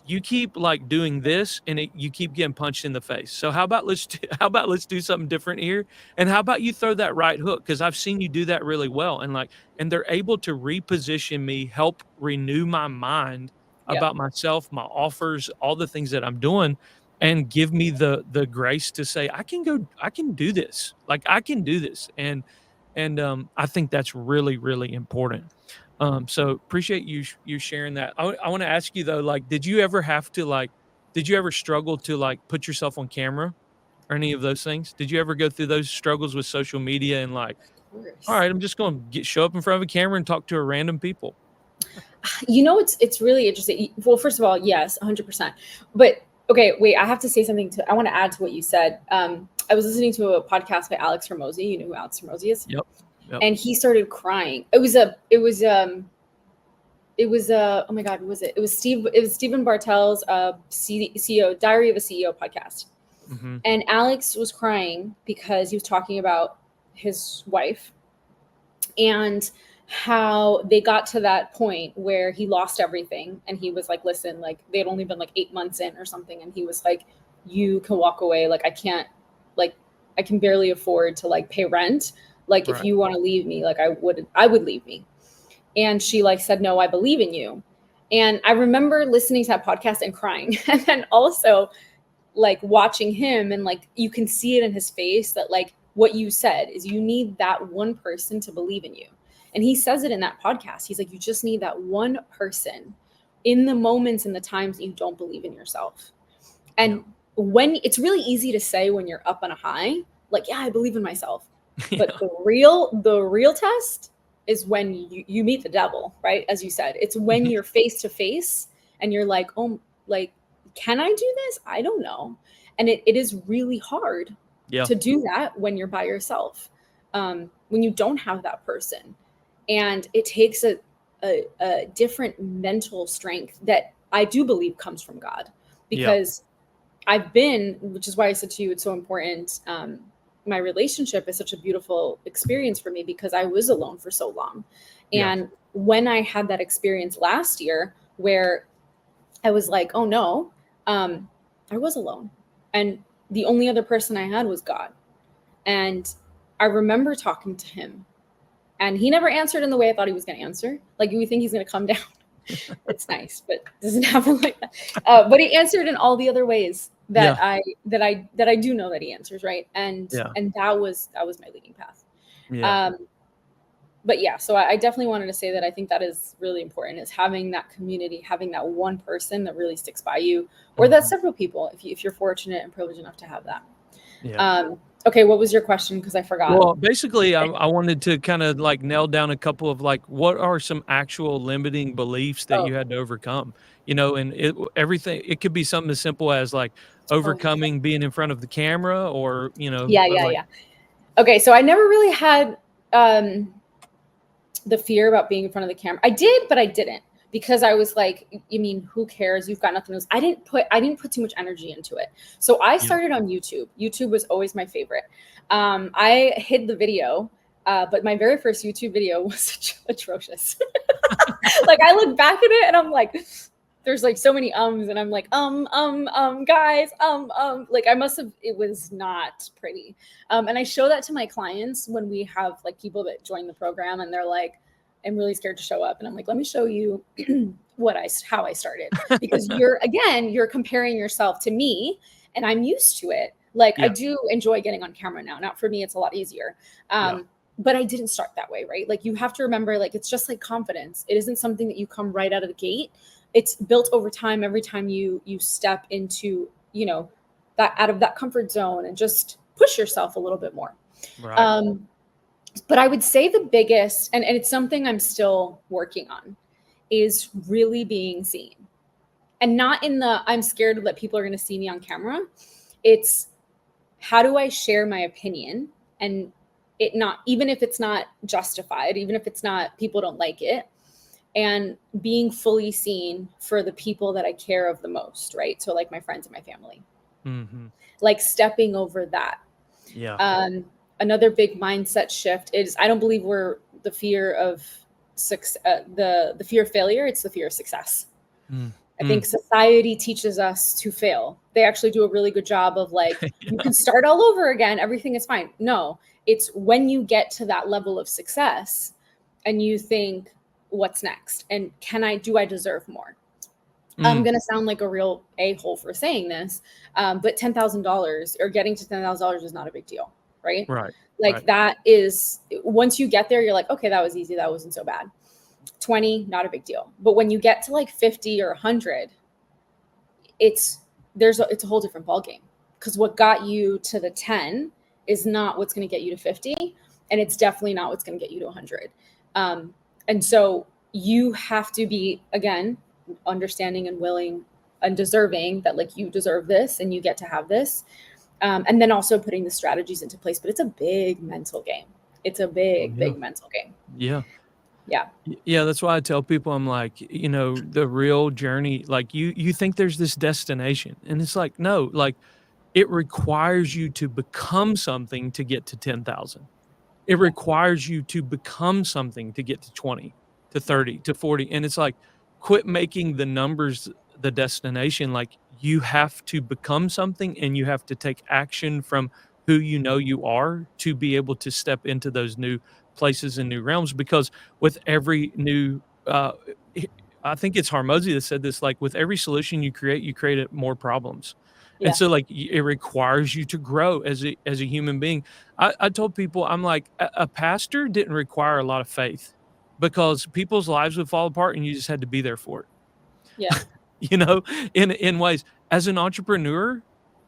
you keep like doing this and you keep getting punched in the face. So how about let's do something different here? And how about you throw that right hook? Because I've seen you do that really well." And like, and they're able to reposition me, help renew my mind Yep. about myself, my offers, all the things that I'm doing, and give me the grace to say, I can do this. Like I can do this. And I think that's really, really important. So appreciate you sharing that. I want to ask you though, like, did you ever struggle to like put yourself on camera or any of those things? Did you ever go through those struggles with social media and like, Of all course. right, I'm just going to show up in front of a camera and talk to a random people? It's really interesting. Well, first of all, yes, 100%. But okay, wait, I have to say something I want to add to what you said. I was listening to a podcast by Alex Hermosi. You know who Alex Hermosi is? Yep. Yep. And he started crying. Oh my God, what was it? It was Stephen Bartel's CEO, Diary of a CEO podcast. Mm-hmm. And Alex was crying because he was talking about his wife and how they got to that point where he lost everything. And he was like, listen, like they had only been like 8 months in or something. And he was like, you can walk away. Like, like, I can barely afford to like pay rent. Like, if Right. you want to leave me, like I would leave me. And she like said, no, I believe in you. And I remember listening to that podcast and crying. And then also like watching him, and like you can see it in his face that like what you said is you need that one person to believe in you. And he says it in that podcast. He's like, you just need that one person in the moments and the times that you don't believe in yourself. And when it's really easy to say when you're up on a high, like, yeah, I believe in myself. Yeah. But the real test is when you meet the devil, right? As you said, it's when you're face to face and you're like, oh, like, can I do this? I don't know. And it is really hard Yeah. to do that when you're by yourself, when you don't have that person. And it takes a different mental strength that I do believe comes from God, because which is why I said to you, it's so important. My relationship is such a beautiful experience for me because I was alone for so long. Yeah. And when I had that experience last year where I was like, oh no, I was alone. And the only other person I had was God. And I remember talking to him, and he never answered in the way I thought he was going to answer. Like, you would think he's going to come down. It's nice, but it doesn't happen like that. But he answered in all the other ways that I do know that he answers, right? And that was my leading path. Yeah. But yeah, so I definitely wanted to say that I think that is really important, is having that community, having that one person that really sticks by you, or that's several people if you're fortunate and privileged enough to have that. Yeah. Okay, what was your question? Because I forgot. Well, basically, I wanted to kind of like nail down a couple of like, what are some actual limiting beliefs that Oh, you had to overcome? And everything, it could be something as simple as like oh, overcoming being in front of the camera yeah, or yeah, like, yeah. Okay, so I never really had the fear about being in front of the camera. I did, but I didn't, because I was like, you mean, who cares? You've got nothing else. I didn't put too much energy into it. So I yeah, started on YouTube. YouTube was always my favorite. I hid the video, but my very first YouTube video was atrocious. Like, I look back at it and I'm like, there's like so many ums, and I'm like, guys, like it was not pretty. And I show that to my clients when we have like people that join the program, and they're like, I'm really scared to show up. And I'm like, let me show you how I started, because you're comparing yourself to me, and I'm used to it. Like, I yeah, do enjoy getting on camera now. Now for me, it's a lot easier. yeah, But I didn't start that way, right? Like, you have to remember, like, it's just like confidence. It isn't something that you come right out of the gate. It's built over time. Every time you step into, that out of that comfort zone and just push yourself a little bit more. right, But I would say the biggest, and it's something I'm still working on, is really being seen. And not in the, I'm scared that people are going to see me on camera. It's, how do I share my opinion and it not, even if it's not justified, even if it's not, people don't like it, and being fully seen for the people that I care of the most, right? So like my friends and my family, like stepping over that. Yeah. Another big mindset shift is, I don't believe we're the fear of the fear of failure. It's the fear of success. I think society teaches us to fail. They actually do a really good job of like, you can start all over again. Everything is fine. No, it's when you get to that level of success and you think, what's next? And do I deserve more? I'm going to sound like a real a-hole for saying this, but $10,000 or getting to $10,000 is not a big deal, right? Right. Like that is, once you get there, you're like, okay, that was easy. That wasn't so bad. 20, not a big deal. But when you get to like 50 or 100, it's a whole different ballgame, because what got you to the 10 is not what's going to get you to 50. And it's definitely not what's going to get you to 100. And so you have to be, again, understanding and willing and deserving that like you deserve this and you get to have this. And then also putting the strategies into place. But it's a big mental game. It's a big mental game. Yeah. Yeah. Yeah, that's why I tell people, I'm like, the real journey, like you think there's this destination, and it's like, no, like it requires you to become something to get to 10,000. It requires you to become something to get to 20, to 30, to 40. And it's like, quit making the numbers the destination. Like you have to become something, and you have to take action from who you are to be able to step into those new places and new realms. Because with every new, I think it's Harmozy that said this, like with every solution you create more problems. Yeah. And so like it requires you to grow as a human being. I told people, I'm like, a pastor didn't require a lot of faith, because people's lives would fall apart and you just had to be there for it. Yeah. In ways, as an entrepreneur,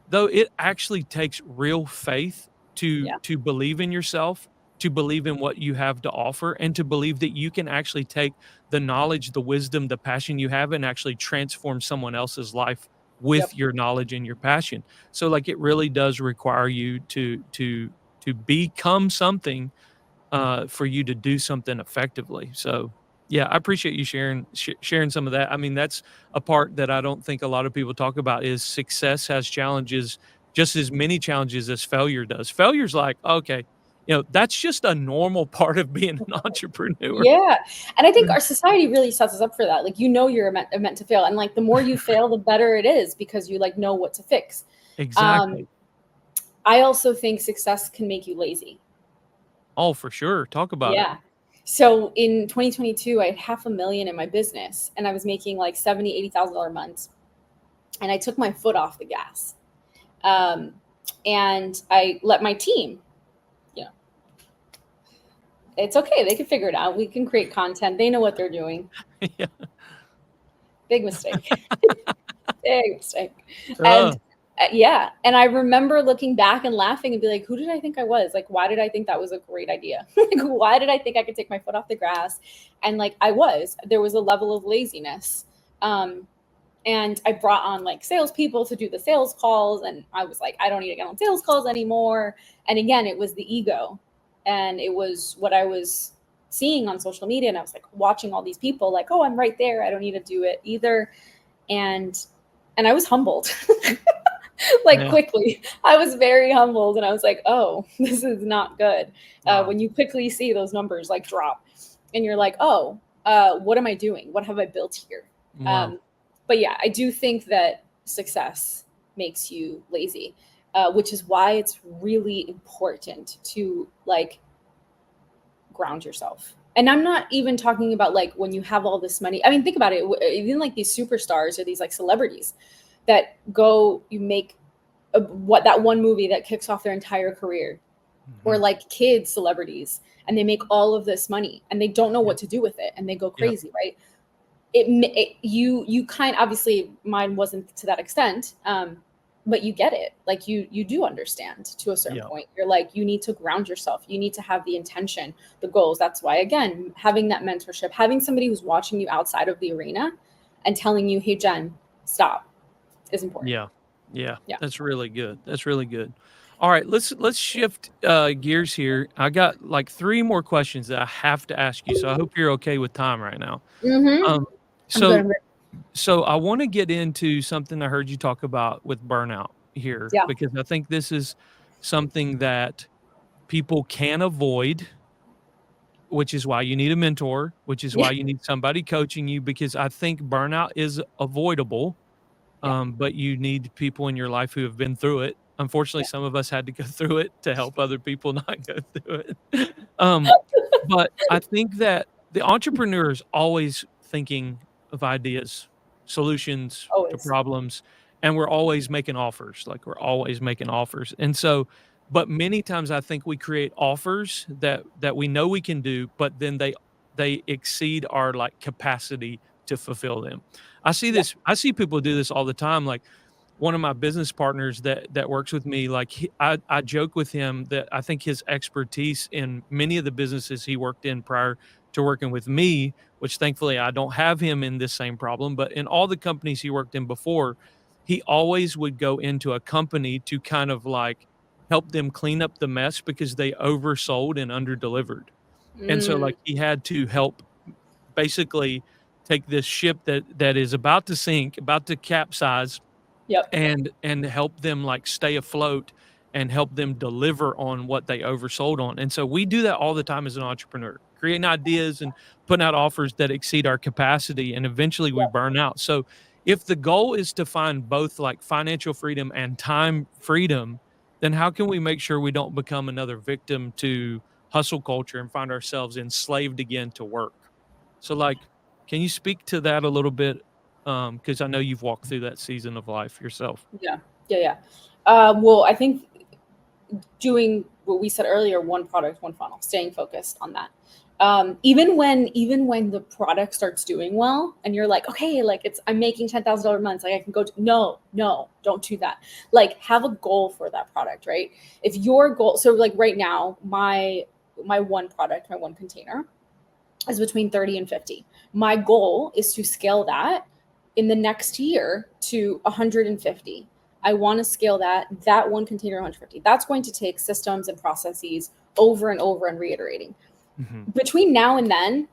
though, it actually takes real faith to believe in yourself, to believe in what you have to offer, and to believe that you can actually take the knowledge, the wisdom, the passion you have, and actually transform someone else's life with your knowledge and your passion. So like it really does require you to become something, for you to do something effectively. So yeah, I appreciate you sharing some of that. I mean, that's a part that I don't think a lot of people talk about, is success has challenges, just as many challenges as failure does. Failure's like, okay, that's just a normal part of being an entrepreneur. Yeah. And I think our society really sets us up for that. Like, you're meant to fail. And like, the more you fail, the better it is, because you like know what to fix. Exactly. I also think success can make you lazy. Oh, for sure. Talk about it. Yeah. So in 2022, I had $500,000 in my business, and I was making like $70,000, $80,000 months. And I took my foot off the gas. And I let my team, it's okay. They can figure it out. We can create content. They know what they're doing. Yeah. Big mistake. Big mistake. And and I remember looking back and laughing and be like, who did I think I was? Like, why did I think that was a great idea? Like, why did I think I could take my foot off the grass? And like, there was a level of laziness. And I brought on like salespeople to do the sales calls. And I was like, I don't need to get on sales calls anymore. And again, it was the ego. And it was what I was seeing on social media. And I was like watching all these people like, oh, I'm right there. I don't need to do it either. And I was humbled. Quickly. I was very humbled, and I was like, oh, this is not good. Wow. When you quickly see those numbers like drop, and you're like, oh, what am I doing? What have I built here? Wow. But yeah, I do think that success makes you lazy, which is why it's really important to like ground yourself. And I'm not even talking about like when you have all this money. I mean, think about it. Even like these superstars or these like celebrities that you make that one movie that kicks off their entire career, or like kids celebrities, and they make all of this money and they don't know what to do with it, and they go crazy, right? You kind, obviously mine wasn't to that extent, but you get it. Like you do understand to a certain point. You're like, you need to ground yourself. You need to have the intention, the goals. That's why, again, having that mentorship, having somebody who's watching you outside of the arena and telling you, hey, Jen, stop, is important. Yeah. That's really good. That's really good. All right, let's shift gears here. I got like 3 more questions that I have to ask you, so I hope you're okay with time right now. Mm-hmm. Um, I'm good. so I'm good. so I wanna get into something I heard you talk about with burnout here, Yeah. because I think this is something that people can avoid, which is why you need a mentor, which is Yeah. why you need somebody coaching you, because I think burnout is avoidable. Yeah. But you need people in your life who have been through it. Unfortunately, Yeah. some of us had to go through it to help other people not go through it. Um, but I think that the entrepreneur is always thinking of ideas, solutions to Always. problems, and we're always making offers. Like we're always making offers. And so, but many times I think we create offers that we know we can do, but then they exceed our like capacity to fulfill them. Yeah. I see people do this all the time. Like one of my business partners that works with me, like I joke with him that I think his expertise in many of the businesses he worked in prior to working with me, which thankfully I don't have him in this same problem, but in all the companies he worked in before, he always would go into a company to kind of like help them clean up the mess because they oversold and underdelivered. And so Mm, like he had to help basically take this ship that is about to sink, about to capsize, yep. and help them like stay afloat and help them deliver on what they oversold on. And so we do that all the time as an entrepreneur, creating ideas and putting out offers that exceed our capacity, and eventually we Yep. burn out. So if the goal is to find both like financial freedom and time freedom, then how can we make sure we don't become another victim to hustle culture and find ourselves enslaved again to work? So like, can you speak to that a little bit? Because I know you've walked through that season of life yourself. Yeah. Yeah. Yeah. Well, I think doing what we said earlier, one product, one funnel, staying focused on that. Even when the product starts doing well and you're like, okay, like I'm making $10,000 months, like I can go to, no, don't do that. Like have a goal for that product, right? If your goal, so like right now, my one product, my one container is between 30 and 50. My goal is to scale that in the next year to 150. I want to scale that one container 150. That's going to take systems and processes over and over and reiterating. Mhm. Between now and then,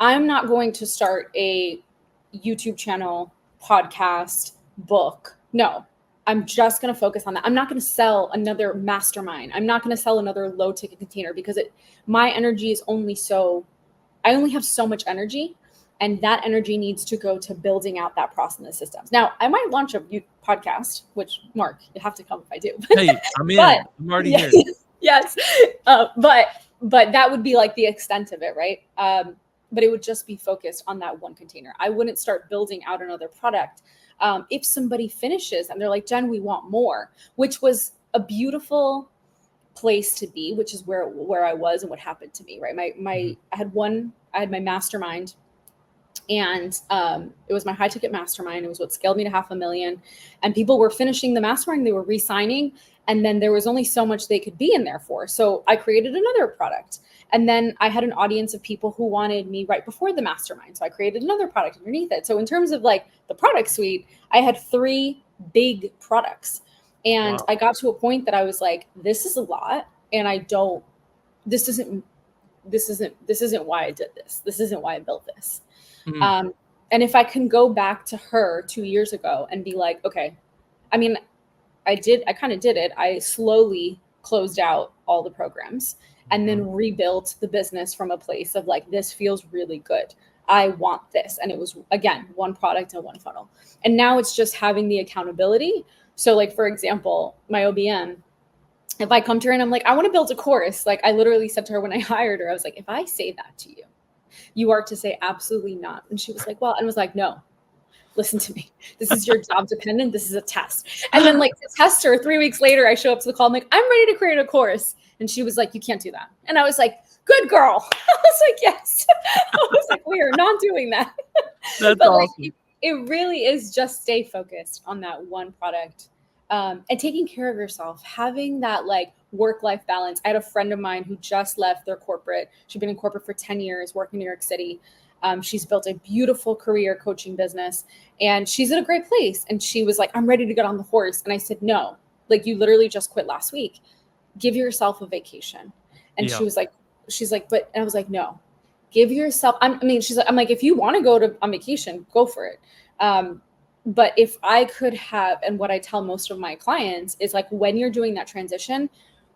I'm not going to start a YouTube channel, podcast, book. No, I'm just going to focus on that. I'm not going to sell another mastermind. I'm not going to sell another low ticket container because my energy is only so, I only have so much energy, and that energy needs to go to building out that process and the systems. Now, I might launch a podcast, which Mark, you have to come if I do. Hey, I'm But in. I'm already yeah, here. yes, but that would be like the extent of it, right? But it would just be focused on that one container. I wouldn't start building out another product. If somebody finishes and they're like, Jen, we want more, which was a beautiful place to be, which is where I was and what happened to me, right? Mhm. I had my mastermind, and it was my high ticket mastermind. It was what scaled me to 500,000, and people were finishing the mastermind, they were re-signing, and then there was only so much they could be in there for. So I created another product, and then I had an audience of people who wanted me right before the mastermind, so I created another product underneath it. So in terms of like the product suite, I had 3 big products, and Wow. I got to a point that I was like, this is a lot, and I don't, this isn't this isn't why I did this. This isn't why I built this. Mhm. um, and if I can go back to her 2 years ago and be like, okay, I mean, I kind of did it. I slowly closed out all the programs and Mhm. then rebuilt the business from a place of like, this feels really good. I want this. And it was, again, one product and one funnel. And now it's just having the accountability. So, like, for example, my OBM, if I come to her and I'm like, I want to build a course, like I literally said to her when I hired her, I was like, if I say that to you, you are to say absolutely not. And she was like, well, and was like, no, listen to me. This is your job dependent. This is a test. And then like to test her 3 weeks later, I show up to the call. I'm like, I'm ready to create a course. And she was like, you can't do that. And I was like, good girl. I was like, yes. I was like, we are not doing that. That's But like, awesome. it really is just stay focused on that one product, and taking care of yourself, having that like work-life balance. I had a friend of mine who just left their corporate. She'd been in corporate for 10 years, working in New York City. She's built a beautiful career coaching business, and she's in a great place. And she was like, I'm ready to get on the horse. And I said, no, Like, you literally just quit last week. Give yourself a vacation. And Yeah. she's like, but, and I was like, no, give yourself, I'm like, if you want to go on vacation, go for it. But if I could have, and what I tell most of my clients is, like, when you're doing that transition,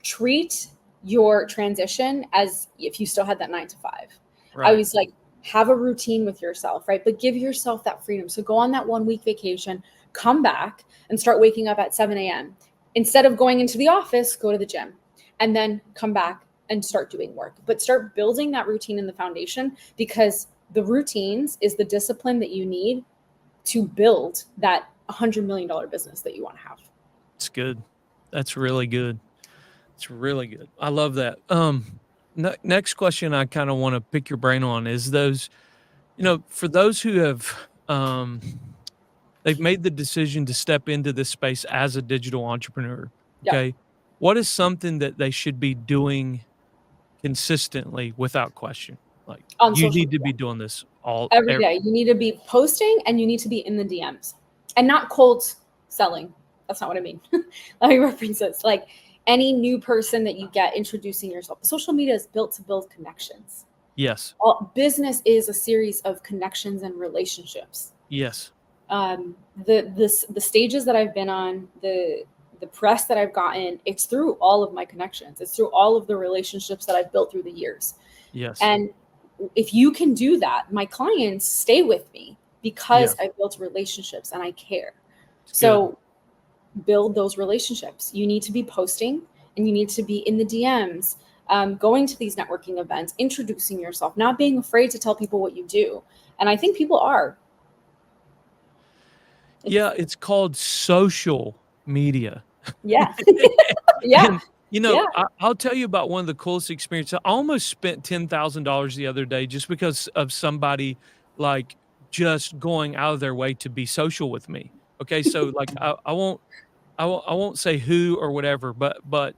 treat your transition as if you still had that 9 to 5. I Right. was like, have a routine with yourself, right? But give yourself that freedom. So go on that 1 week vacation, come back and start waking up at 7 a.m. Instead of going into the office, go to the gym and then come back and start doing work. But start building that routine in the foundation, because the routines is the discipline that you need to build that $100 million business that you want to have. It's good. That's really good. It's really good. I love that. Next question I kind of want to pick your brain on is those, for those who have, they've made the decision to step into this space as a digital entrepreneur. Yeah. Okay. What is something that they should be doing consistently without question? Like, On you social need to media be doing this every day. You need to be posting and you need to be in the DMs and not cold selling. That's not what I mean. Let me reference this. Like, any new person that you get, introducing yourself. Social media is built to build connections. Yes. Business is a series of connections and relationships. Yes. The stages that I've been on, the press that I've gotten, it's through all of my connections. It's through all of the relationships that I've built through the years. Yes. And if you can do that, my clients stay with me because I built relationships and I care. So build those relationships. You need to be posting and you need to be in the DMs, going to these networking events, introducing yourself, not being afraid to tell people what you do. And I think people are. It's called social media. Yeah. Yeah. And, I'll tell you about one of the coolest experiences. I almost spent $10,000 the other day just because of somebody, like, just going out of their way to be social with me. Okay, so, like, I won't say who or whatever, but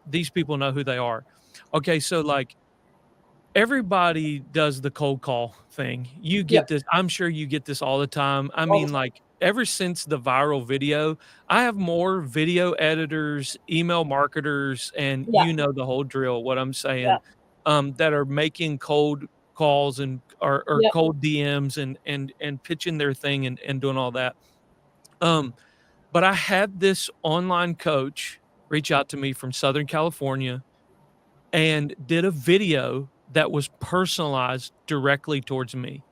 these people know who they are. Okay, so, like, everybody does the cold call thing. You get Yep. this. I'm sure you get this all the time. I All the mean, time. like, ever since the viral video, I have more video editors, email marketers, and Yeah. the whole drill, what I'm Yeah. saying, that are making cold calls and or Yep. cold DMs and pitching their thing and doing all that. But I had this online coach reach out to me from Southern California and did a video that was personalized directly towards me,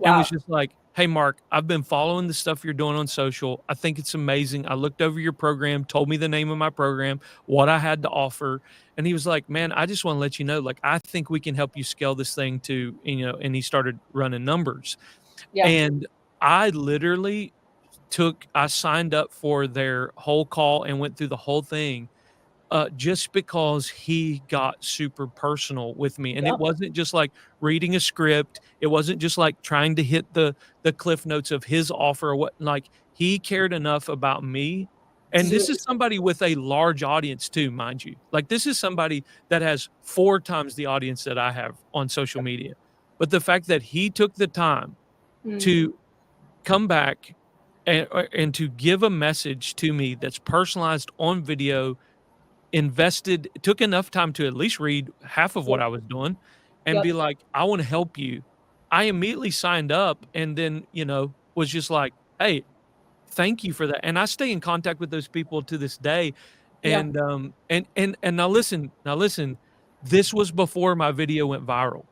and was Wow. just like, "Hey, Mark, I've been following the stuff you're doing on social. I think it's amazing. I looked over your program, told me the name of my program, what I had to offer." And he was like, "Man, I just want to let you know, like, I think we can help you scale this thing to," and he started running numbers. Yeah. And I literally I signed up for their whole call and went through the whole thing, just because he got super personal with me, and it Yeah. wasn't just like reading a script. It wasn't just like trying to hit the cliff notes of his offer or what. Like, he cared enough about me, To and do this it. is somebody with a large audience too, mind you. Like, this is somebody that has 4 times the audience that I have on social media. But the fact that he took the time Mm. to come back and to give a message to me that's personalized on video, took enough time to at least read half of what Yep. I was doing and Yep. be like, "I wanna help you." I immediately signed up and then, was just like, "Hey, thank you for that." And I stay in contact with those people to this day. Yeah. And now listen, this was before my video went viral.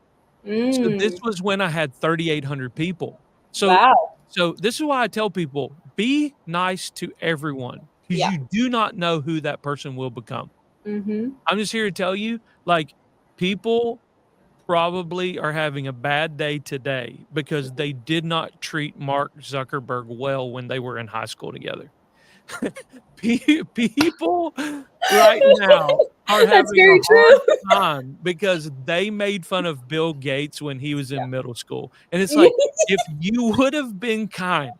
So this Mm. was when I had 3,800 people. So Wow. so this is why I tell people, be nice to everyone, because Yeah. you do not know who that person will become. Mm-hmm. I'm just here to tell you, like, people probably are having a bad day today because they did not treat Mark Zuckerberg well when they were in high school together. People right now are That's having a very hard true. time because they made fun of Bill Gates when he was in middle school, and it's like, if you would have been kind,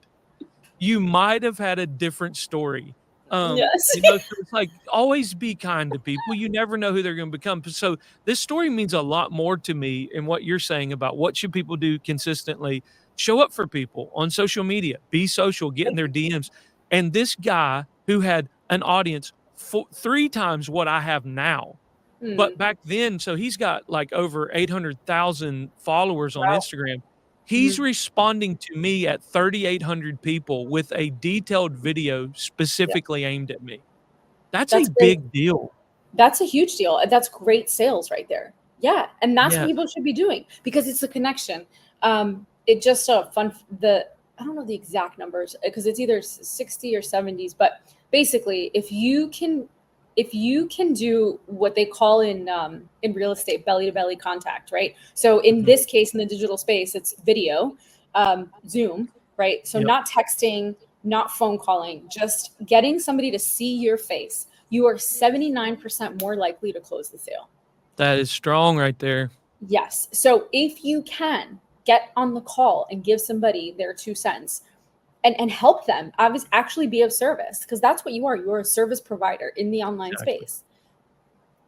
you might have had a different story. Yes. So it's like, always be kind to people. You never know who they're gonna become. So this story means a lot more to me in what you're saying about what should people do consistently. Show up for people on social media, be social, get in their DMs. And this guy who had an audience 3 times what I have now. But back then, so he's got like over 800,000 followers on Wow. Instagram. He's Mhm. responding to me at 3,800 people with a detailed video Yeah. specifically aimed at me. That's a That's great. big deal. That's a huge deal. That's great sales right there. Yeah, and that's what Yeah. people should be doing because it's a connection. It just fun. I don't know the exact numbers because it's either 60 or 70s, but basically, if you can do what they call in real estate belly to belly contact, right? So in Mhm. this case, in the digital space, it's video, Zoom, right? So Yep. not texting, not phone calling, just getting somebody to see your face. You are 79% more likely to close the sale. That is strong right there. Yes. So if you can get on the call and give somebody their 2 cents and help them, actually be of service, because that's what you are. You're a service provider in the online Exactly. space.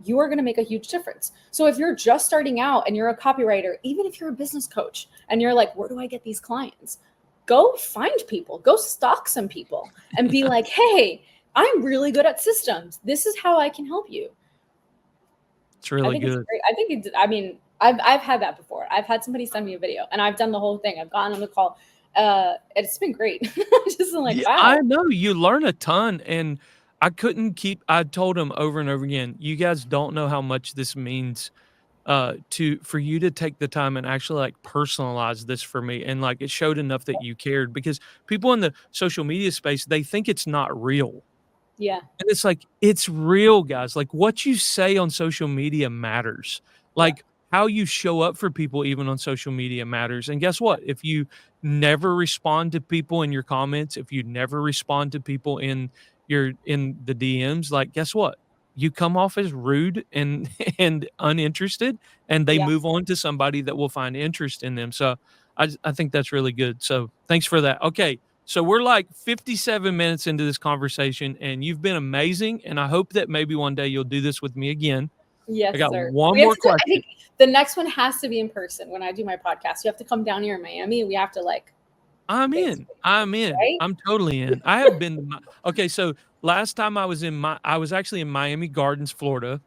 You are going to make a huge difference. So if you're just starting out and you're a copywriter, even if you're a business coach and you're like, where do I get these clients? Go find people, go stalk some people and be like, hey, I'm really good at systems. This is how I can help you. It's really It's good. great. I mean, I've had that before. I've had somebody send me a video and I've done the whole thing. I've gotten on the call. It's been great. Just like, Yeah, wow. I know, you learn a ton, and I told him over and over again, "You guys don't know how much this means, for you to take the time and actually, like, personalize this for me," and, like, it showed enough that you cared because people in the social media space, they think it's not real. Yeah. And it's like, it's real, guys. Like, what you say on social media matters. Yeah. Like, how you show up for people even on social media matters. And guess what? If you never respond to people in your comments, if you never respond to people in the DMs, like, guess what? You come off as rude and and uninterested, and they Yeah. move on to somebody that will find interest in them. So I think that's really good. So thanks for that. Okay. So we're like 57 minutes into this conversation, and you've been amazing. And I hope that maybe one day you'll do this with me again. I Yes, got sir. one We have more to do, I question. think the next one has to be in person when I do my podcast. You have to come down here in Miami and we have to like I'm face to in. face, I'm in. right? I'm totally in. I have been to okay, so last time I was actually in Miami Gardens, Florida.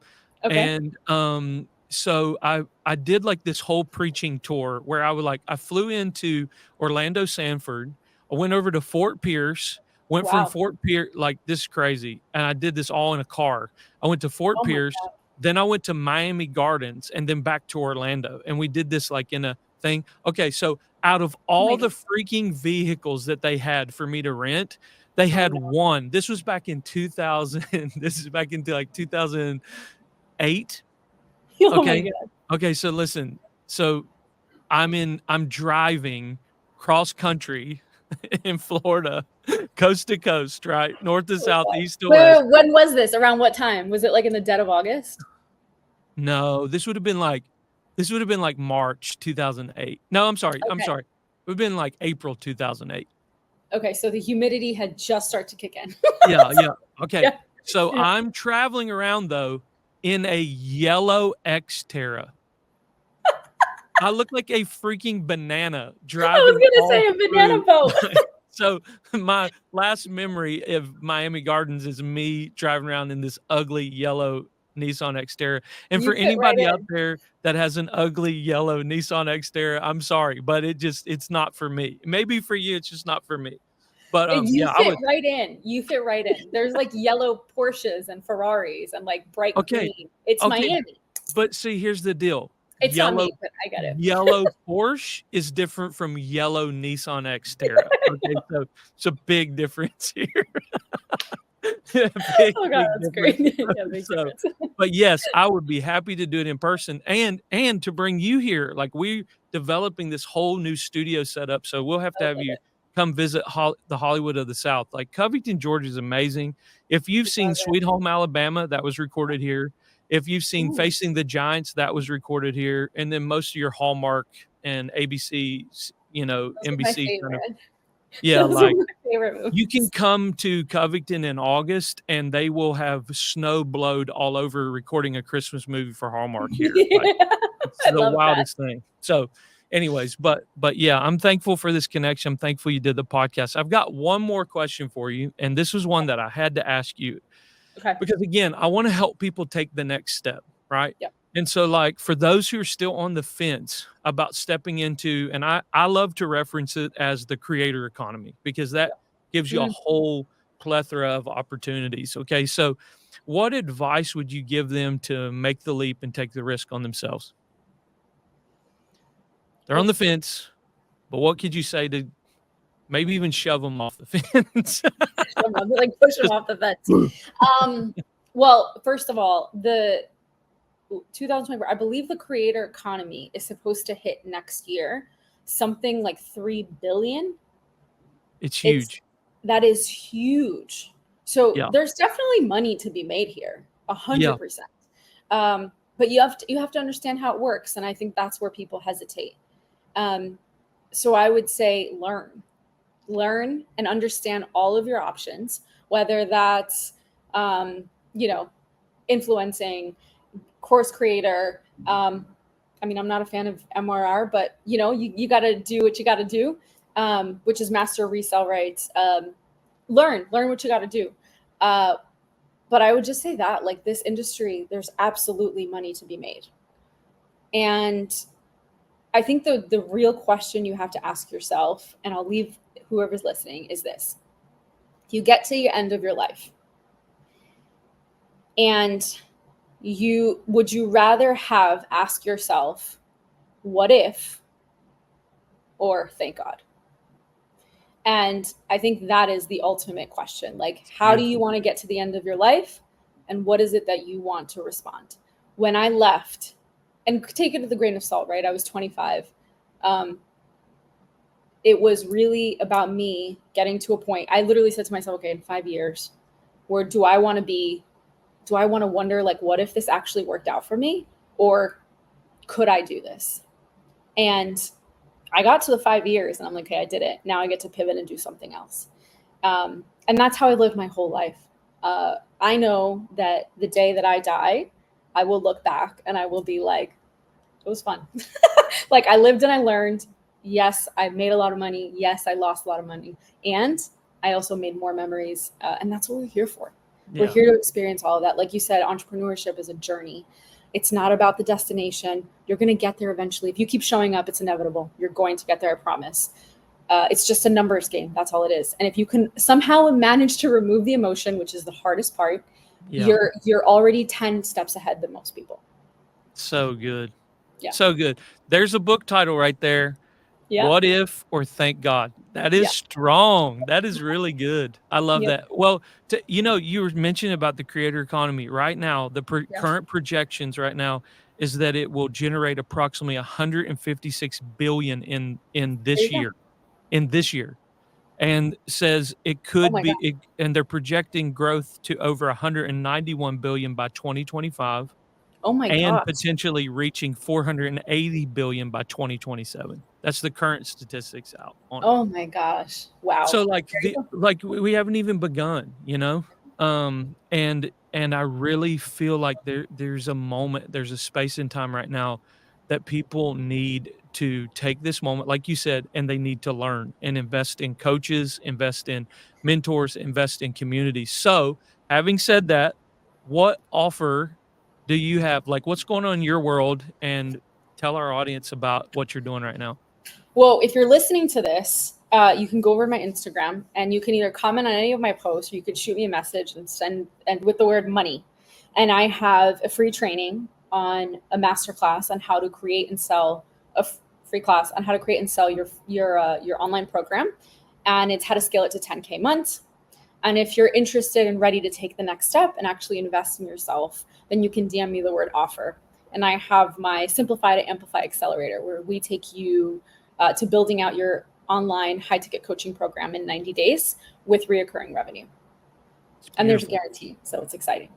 Okay. And so I did like this whole preaching tour where I flew into Orlando Sanford. I went over to Fort Pierce, went from Wow. Fort Pierce, like this is crazy. And I did this all in a car. I went to Fort Oh my Pierce, God. then I went to Miami Gardens and then back to Orlando. And we did this like in a thing. Okay, so out of Oh my all the God. freaking vehicles that they had for me to rent, they Oh had no. one. This was back in 2000. This is back into like 2008. Oh my Okay. God. Okay, so listen. So I'm driving cross country in Florida, coast to coast, right? North to Oh south, God. east to west. When was this? Around what time? Was it like in the dead of August? No, this would have been like March 2008. No, I'm Okay. sorry. It would have been like April 2008. Okay. So the humidity had just started to kick in. Yeah, yeah. Okay. Yeah. So Yeah. I'm traveling around though in a yellow Xterra. I look like a freaking banana I was driving gonna all say a banana through. boat. So my last memory of Miami Gardens is me driving around in this ugly yellow Nissan Xterra. And You for fit right anybody out in. there that has an ugly yellow Nissan Xterra, I'm sorry, but it's not for me. Maybe for you, it's just not for me. But You yeah, I fit would. right in. You fit right in. There's like yellow Porsches and Ferraris and like bright Okay, green. It's okay, Miami. but see, here's the deal. It's not Yellow me, but I get it. Yellow Porsche is different from yellow Nissan Xterra. Okay, so it's a big difference here. Big, Oh God, big that's difference. great. Yeah, big So, difference. but yes, I would be happy to do it in person and to bring you here. Like we're developing this whole new studio setup, so we'll have to I have love you it. come visit the Hollywood of the South. Like Covington, Georgia is amazing. If you've seen Love Sweet Home Alabama, that was recorded here. If you've it. seen Ooh, Facing the Giants, that was recorded here. And then most of your Hallmark and ABC, those are my NBC kind of, favorite. yeah, Those are like my favorite you can movies. come to Covington in August and they will have snow blowed all over recording a Christmas movie for Hallmark here. Like Yeah, it's I the love that. wildest thing. So Anyways, but yeah, I'm thankful for this connection. I'm thankful you did the podcast. I've got one more question for you, and this was one that I had to ask you Okay. because again, I want to help people take the next step, right? Yep. And so like for those who are still on the fence about stepping into, and I love to reference it as the creator economy because that gives you a Mm. whole plethora of opportunities. Okay. So what advice would you give them to make the leap and take the risk on themselves? They're on the Oof. fence, but what could you say to maybe even shove them off the fence? Like push them off the fence. Well, first of all, the 2024, I believe the creator economy is supposed to hit next year something like 3 billion. It's It's huge. that is huge. So Yeah. there's definitely money to be made here, Yeah. 100%. But you have to understand how it works, and I think that's where people hesitate. So I would say learn and understand all of your options, whether that's you know, influencing, course creator. I mean, I'm not a fan of MRR, but you know, you got to do what you got to do, which is master resell rights. Learn what you got to do. But I would just say that, like, this industry, there's absolutely money to be made. And I think the real question you have to ask yourself, and I'll leave whoever's listening, is this. You get to the end of your life, and would you rather have ask yourself, what if, or thank God? And I think that is the ultimate question. Like, how do you want to get to the end of your life? And what is it that you want to respond? When I left, and take it with a grain of salt, right? I was 25. It was really about me getting to a point. I literally said to myself, okay, in 5 years, where do I want to be? Do I want to wonder, like, what if this actually worked out for me? Or could I do this? And I got to the 5 years and I'm like, okay, I did it. Now I get to pivot and do something else. And that's how I lived my whole life. I know that the day that I die, I will look back and I will be like, it was fun. Like, I lived and I learned. Yes, I made a lot of money. Yes, I lost a lot of money. And I also made more memories. And that's what we're here for. Yeah. We're here to experience all of that. Like you said, entrepreneurship is a journey. It's not about the destination. You're going to get there eventually. If you keep showing up, it's inevitable. You're going to get there, I promise. It's just a numbers game. That's all it is. And if you can somehow manage to remove the emotion, which is the hardest part, you're already 10 steps ahead than most people. So good. Yeah. So good. There's a book title right there. Yeah. What if, or thank God. That is strong. That is really good. I love that. Well, you know, you were mentioning about the creator economy right now. The current projections right now is that it will generate approximately 156 billion in this year. In this year. And says it could be, and they're projecting growth to over 191 billion by 2025. Oh my And gosh. potentially reaching 480 billion by 2027. That's the current statistics out on it. Oh my gosh. Wow. So like we haven't even begun, you know? And I really feel like there's a moment, there's a space in time right now that people need to take this moment, like you said, and they need to learn and invest in coaches, invest in mentors, invest in communities. So having said that, what offer do you have? Like, what's going on in your world? And tell our audience about what you're doing right now. Well, if you're listening to this, you can go over my Instagram and you can either comment on any of my posts, or you could shoot me a message and with the word money. And I have a free training on a masterclass on how to create and sell free class on how to create and sell your online program. And it's how to scale it to 10K months. And if you're interested and ready to take the next step and actually invest in yourself, then you can DM me the word offer. And I have my Simplify to Amplify Accelerator, where we take you to building out your online high ticket coaching program in 90 days with reoccurring revenue. And there's a guarantee. So it's exciting.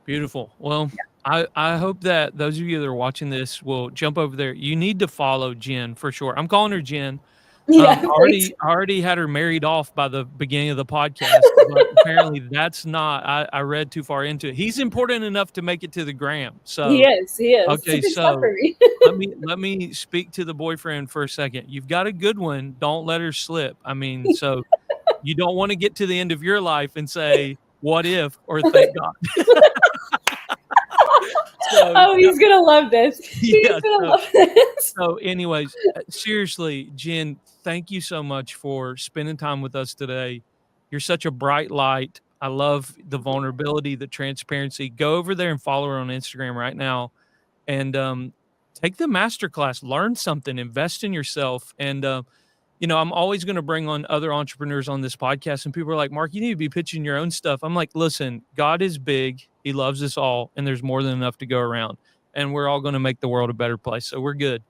Beautiful. Well, I hope that those of you that are watching this will jump over there. You need to follow Jen for sure. I'm calling her Jen Yeah, I already had her married off by the beginning of the podcast, but apparently that's not. I read too far into it. He's important enough to make it to the gram. he So is. He is. It's a okay, big step for so me. let me speak to the boyfriend for a second. You've got a good one. Don't let her slip. I mean, so you don't want to get to the end of your life and say, "What if?" or "Thank God." So Oh, he's gonna love this. He's yeah. gonna love this. So, anyways, seriously, Jen, thank you so much for spending time with us today. You're such a bright light. I love the vulnerability, the transparency. Go over there and follow her on Instagram right now, and take the masterclass. Learn something. Invest in yourself. And I'm always going to bring on other entrepreneurs on this podcast, and people are like, "Mark, you need to be pitching your own stuff." I'm like, "Listen, God is big. He loves us all, and there's more than enough to go around, and we're all going to make the world a better place. So we're good."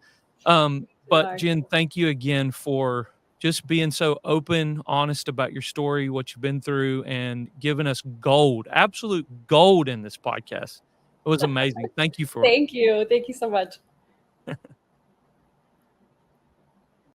But Mark. Jen, thank you again for just being so open, honest about your story, what you've been through, and giving us gold, absolute gold in this podcast. It was amazing. Thank you for it. Thank you. Thank you so much.